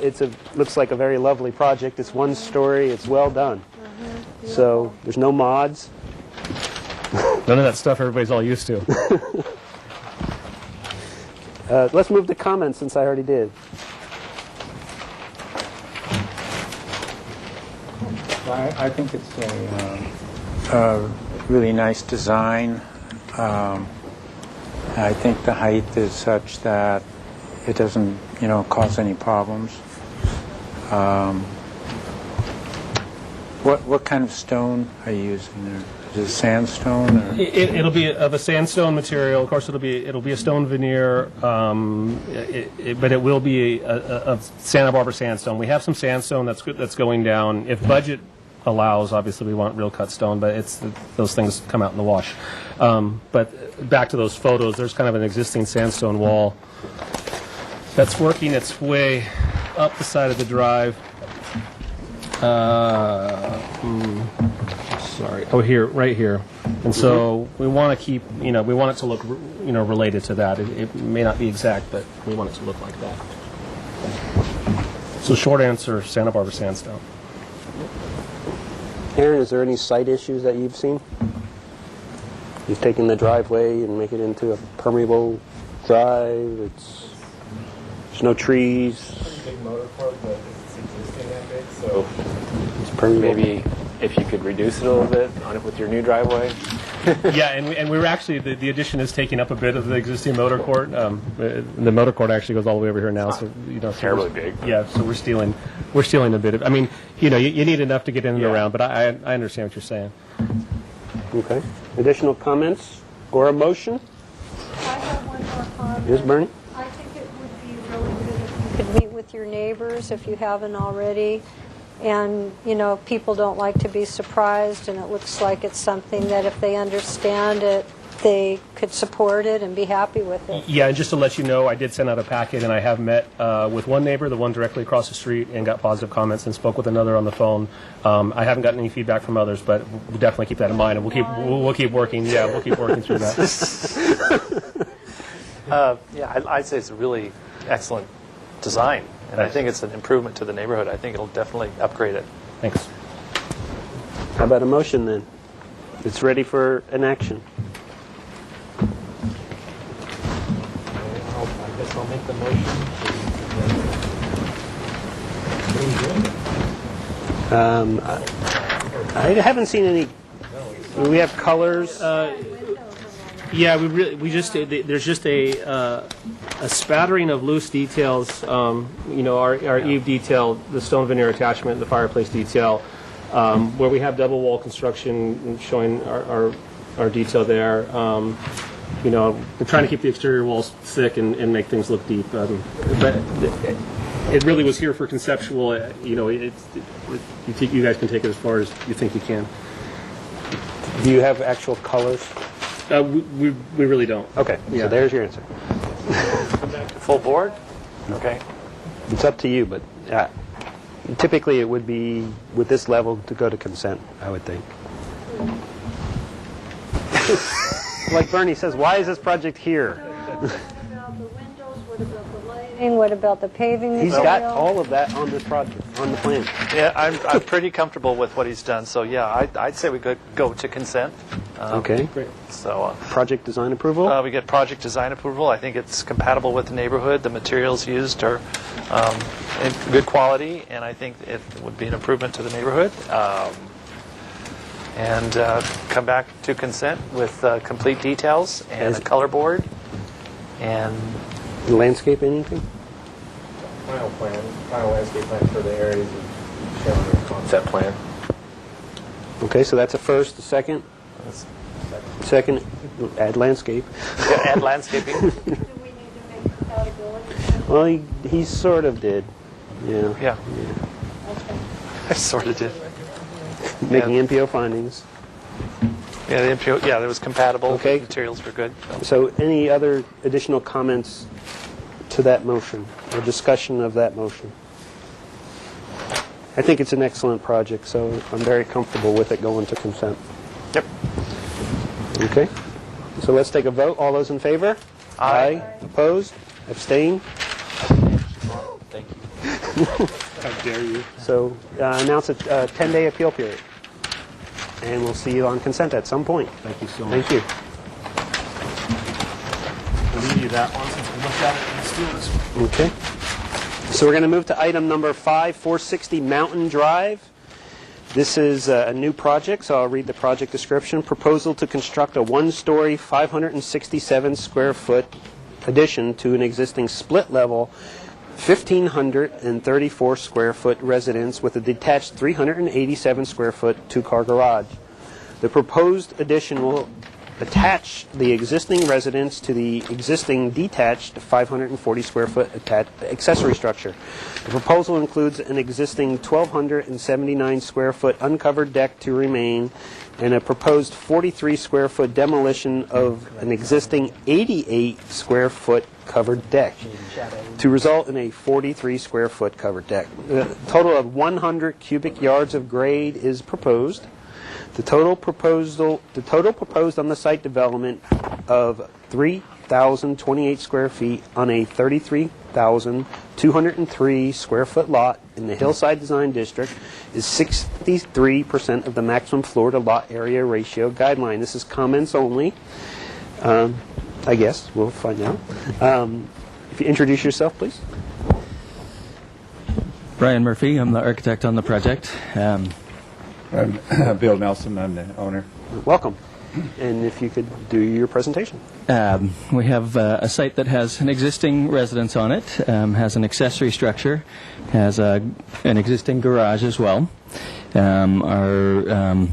Looks like a very lovely project. It's one story. It's well done. So there's no mods. None of that stuff everybody's all used to. Let's move to comments since I already did. I think it's a really nice design. I think the height is such that it doesn't, cause any problems. What kind of stone are you using there? Is it sandstone? Or? It'll be of a sandstone material. Of course, it'll be a stone veneer, but it will be a Santa Barbara sandstone. We have some sandstone that's going down. If budget allows, obviously we want real cut stone, but those things come out in the wash. But back to those photos, there's kind of an existing sandstone wall that's working its way up the side of the drive. Sorry. Oh, here, right here. And so we want to keep, we want it to look, related to that. It may not be exact, but we want it to look like that. So short answer, Santa Barbara sandstone. Aaron, is there any site issues that you've seen? You've taken the driveway and make it into a permeable drive. There's no trees. Pretty big motor court, but it's existing that big, so it's permeable. Maybe if you could reduce it a little bit on it with your new driveway. Yeah, and we were actually, the addition is taking up a bit of the existing motor court. The motor court actually goes all the way over here now, so terribly big. Yeah, so we're stealing a bit of. I mean, you need enough to get in and around, but I understand what you're saying. Okay. Additional comments or a motion? I have one more comment. Yes, Bernie? I think it would be really good if you could meet with your neighbors if you haven't already And, you know, people don't like to be surprised, and it looks like it's something that if they understand it, they could support it and be happy with it. Yeah, and just to let you know, I did send out a packet, and I have met with one neighbor, the one directly across the street, and got positive comments, and spoke with another on the phone. I haven't gotten any feedback from others, but we'll definitely keep that in mind, and we'll keep working. Yeah, we'll keep working through that. I'd say it's a really excellent design, and I think it's an improvement to the neighborhood. I think it'll definitely upgrade it. Thanks. How about a motion then? It's ready for an action. I guess I'll make the motion. I haven't seen any. We have colors. Yeah, there's just a spattering of loose details. Our eave detail, the stone veneer attachment, the fireplace detail, where we have double wall construction showing our detail there. We're trying to keep the exterior walls thick and make things look deep. But it really was here for conceptual. You guys can take it as far as you think you can. Do you have actual colors? We really don't. Okay, so there's your answer. Full board? Okay. It's up to you, but typically it would be with this level to go to consent, I would think. Like Bernie says, why is this project here? What about the windows? What about the lighting? What about the paving He's material? got all of that on this project, on the plan. Yeah, I'm pretty comfortable with what he's done. So yeah, I'd say we could go to consent. Okay. Great. So project design approval. We get project design approval. I think it's compatible with the neighborhood. The materials used are in good quality, and I think it would be an improvement to the neighborhood. And come back to consent with complete details and a color board. And landscape, anything? Final landscape plan for the areas shown in the concept plan. Okay, so that's a first. The second? Second, add landscape. Yeah, add landscaping. Do we need to make compatibility? Well, he sort of did. Yeah. Yeah. I sort of did. Making MPO findings. Yeah, the MPO, there was compatible. Okay. Materials were good. So any other additional comments to that motion or discussion of that motion? I think it's an excellent project, so I'm very comfortable with it going to consent. Yep. Okay. So let's take a vote. All those in favor? Aye. Opposed? Abstain? Thank you. How dare you? So announce a 10-day appeal period. And we'll see you on consent at some point. Thank you so much. Thank you. I'll leave you that one since we looked at it. Let's do this one. Okay. So we're going to move to item number 5, 460 Mountain Drive. This is a new project, so I'll read the project description. Proposal to construct a one-story, 567-square-foot addition to an existing split-level 1,534 square foot residence with a detached 387 square foot two-car garage. The proposed addition will attach the existing residence to the existing detached 540 square foot accessory structure. The proposal includes an existing 1,279 square foot uncovered deck to remain and a proposed 43 square foot demolition of an existing 88 square foot covered deck to result in a 43 square foot covered deck. A total of 100 cubic yards of grade is proposed. The total proposed on the site development of 3,028 square feet on a 33,203 square foot lot in the Hillside Design District is 63% of the maximum floor to lot area ratio guideline. This is comments only. I guess we'll find out. If you introduce yourself, please. Brian Murphy, I'm the architect on the project. I'm Bill Nelson, I'm the owner. Welcome. And if you could do your presentation. We have a site that has an existing residence on it, has an accessory structure, has an existing garage as well. Our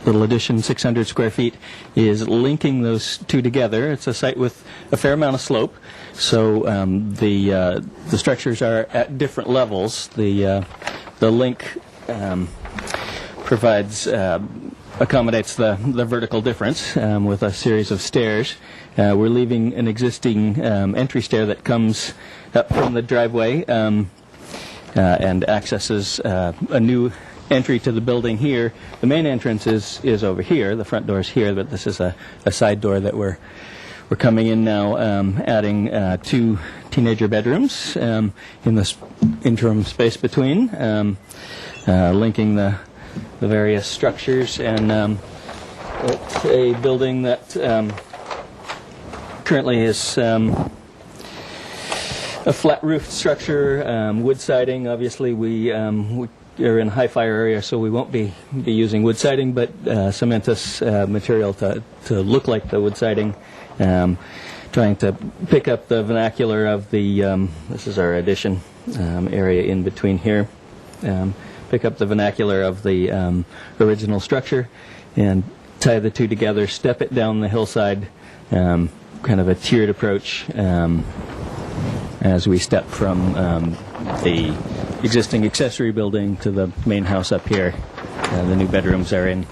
little addition, 600 square feet, is linking those two together. It's a site with a fair amount of slope, so the structures are at different levels. The link provides accommodates the vertical difference with a series of stairs. We're leaving an existing entry stair that comes up from the driveway and accesses a new entry to the building here. The main entrance is over here. The front door is here, but this is a side door that we're coming in now, adding 2 teenager bedrooms in this interim space between, linking the various structures, and it's a building that currently is a flat roof structure, wood siding. Obviously, we are in a high fire area, so we won't be using wood siding, but cementous material to look like the wood siding. Trying to pick up the vernacular of the, this is our addition area in between here, pick up the vernacular of the original structure and tie the two together, step it down the hillside, kind of a tiered approach as we step from the existing accessory building to the main house up here. The new bedrooms are in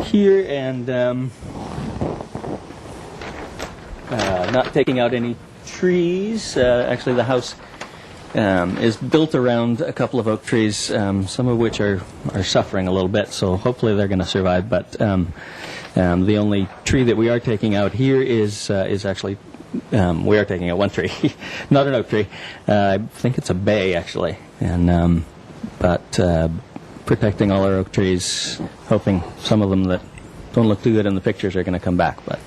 here, and not taking out any trees. Actually, the house is built around a couple of oak trees, some of which are suffering a little bit, so hopefully they're going to survive. But the only tree that we are taking out here is actually, we are taking out one tree, not an oak tree. I think it's a bay, actually. And but protecting all our oak trees, hoping some of them that don't look too good in the pictures are going to come back. But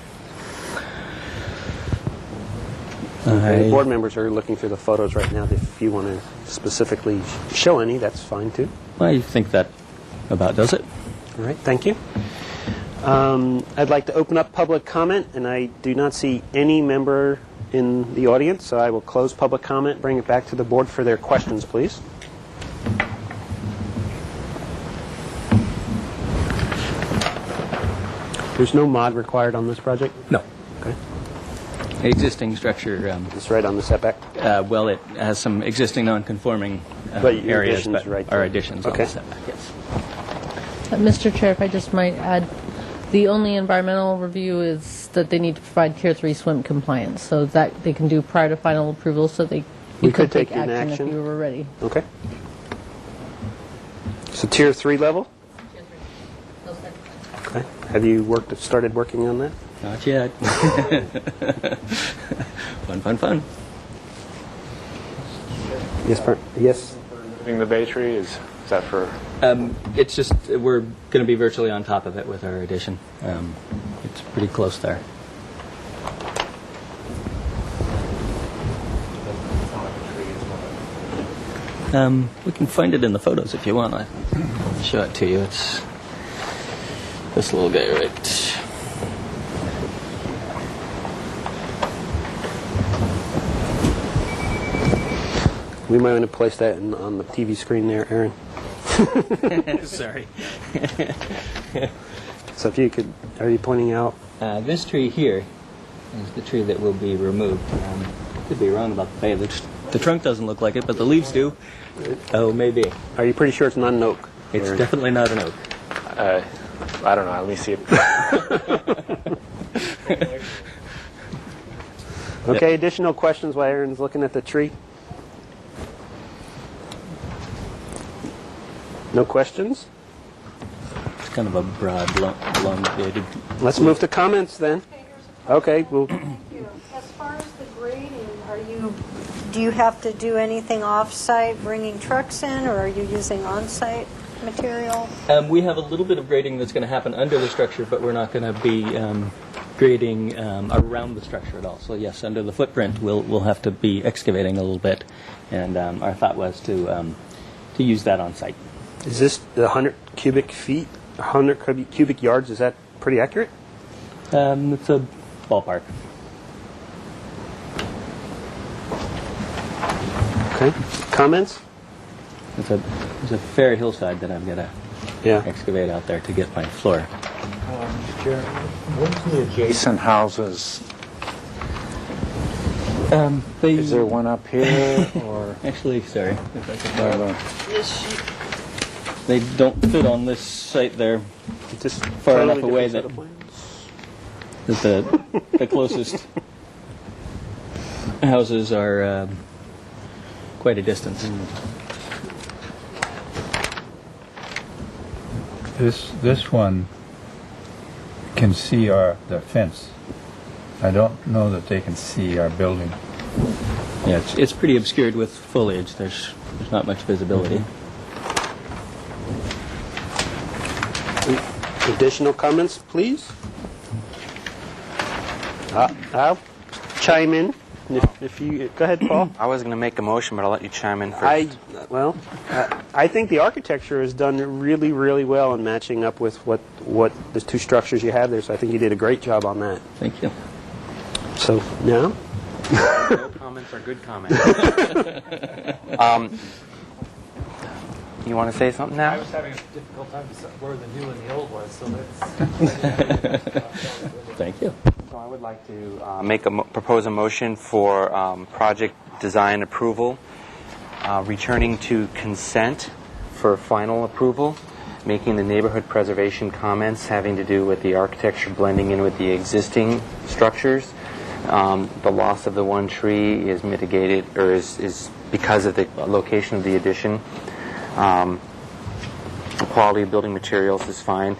the board members are looking through the photos right now. If you want to specifically show any, that's fine too. I think that about does it. All right, thank you. I'd like to open up public comment, and I do not see any member in the audience, so I will close public comment, bring it back to the board for their questions, please. There's no mod required on this project? No. Okay. Existing structure. It's right on the setback? Well, it has some existing non-conforming areas, but our additions on the setback, yes. Mr. Chair, if I just might add, the only environmental review is that they need to provide Tier 3 swim compliance, so that they can do prior to final approval, so you could take action if you were ready. Okay. So Tier 3 level? Okay. Have you started working on that? Not yet. Fun. Yes, yes. Moving the bay tree, is that for? It's just we're going to be virtually on top of it with our addition. It's pretty close there. We can find it in the photos if you want. I'll show it to you. It's this little guy right. We might want to place that on the TV screen there, Aaron. Sorry. So if you could, are you pointing out? This tree here is the tree that will be removed. Could be wrong about the bay. The trunk doesn't look like it, but the leaves do. Oh, maybe. Are you pretty sure it's not an oak? It's Aaron? Definitely not an oak. I don't know. Let me see it. Okay, additional questions while Aaron's looking at the tree? No questions? It's kind of a broad, elongated. Let's move to comments then. Okay, well. As far as the grading, do you have to do anything off-site, bringing trucks in, or are you using on-site material? We have a little bit of grading that's going to happen under the structure, but we're not going to be grading around the structure at all. So yes, under the footprint, we'll have to be excavating a little bit, and our thought was to use that on site. Is this the 100 cubic feet, 100 cubic yards? Is that pretty accurate? It's a ballpark. Okay. Comments? It's a fair hillside that I've got to excavate out there to get my floor. What's the adjacent houses? Is there one up here, or actually, sorry, if I could borrow this sheet. They don't fit on this site there, Just far enough totally away different that set of plans. the closest houses are quite a distance. This one can see the fence. I don't know that they can see our building. Yeah, it's pretty obscured with foliage. There's not much visibility. Additional comments, please? I'll chime in. If you go ahead, Paul. I was going to make a motion, but I'll let you chime in first. I think the architecture is done really, really well in matching up with what the two structures you have there. So I think you did a great job on that. Thank you. So now, No comments are good comments. You want to say something now? I was having a difficult time deciding where the new and the old was, so that's... Thank you. So I would like to propose a motion for project design approval, returning to consent for final approval, making the neighborhood preservation comments having to do with the architecture blending in with the existing structures. The loss of the one tree is mitigated, or is because of the location of the addition. The quality of building materials is fine.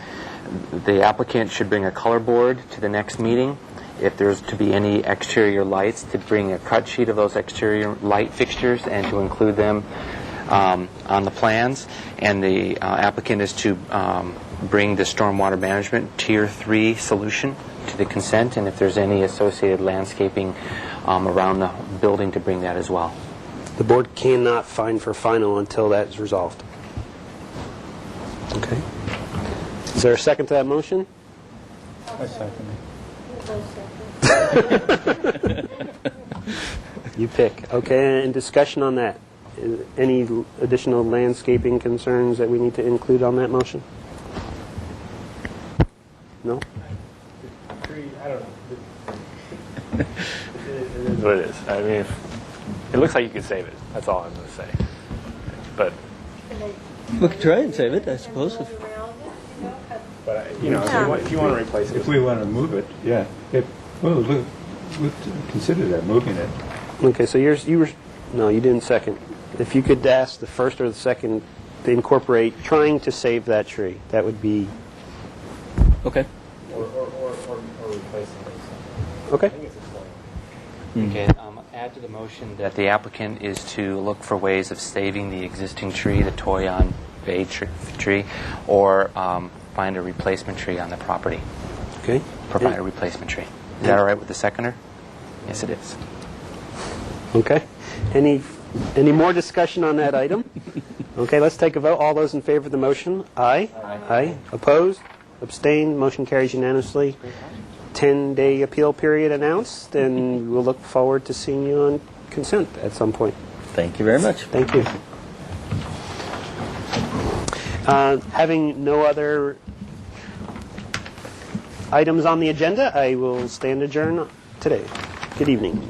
The applicant should bring a color board to the next meeting. If there's to be any exterior lights, to bring a cut sheet of those exterior light fixtures and to include them on the plans. And the applicant is to bring the stormwater management Tier 3 solution to the consent, and if there's any associated landscaping around the building, to bring that as well. the board cannot find for final until that is resolved. Okay. Is there a second to that motion? I second You pick. Okay, and discussion on that. Any additional landscaping concerns that we need to include on that motion? No? I don't know. It is what it is. I mean, it looks like you could save it. That's all I'm going to say. But We could try and save it, I suppose. if you want to replace it, If we want to move it, yeah. We'll consider that, moving it. Okay, so you didn't second. If you could ask the first or the second to incorporate trying to save that tree, that would be... Okay. or replacing it. Okay. I think it's explained. Okay, add to the motion that the applicant is to look for ways of saving the existing tree, the Toyon Bay tree, or find a replacement tree on the property. Okay. Provide a replacement tree. Is that all right with the seconder? Yes, it is. Okay. Any more discussion on that item? Okay, let's take a vote. All those in favor of the motion? Aye. Aye. Opposed? Abstained? Motion carries unanimously. 10-day appeal period announced, and we'll look forward to seeing you on consent at some point. Thank you very much. Thank you. Having no other items on the agenda, I will stand adjourned today. Good evening.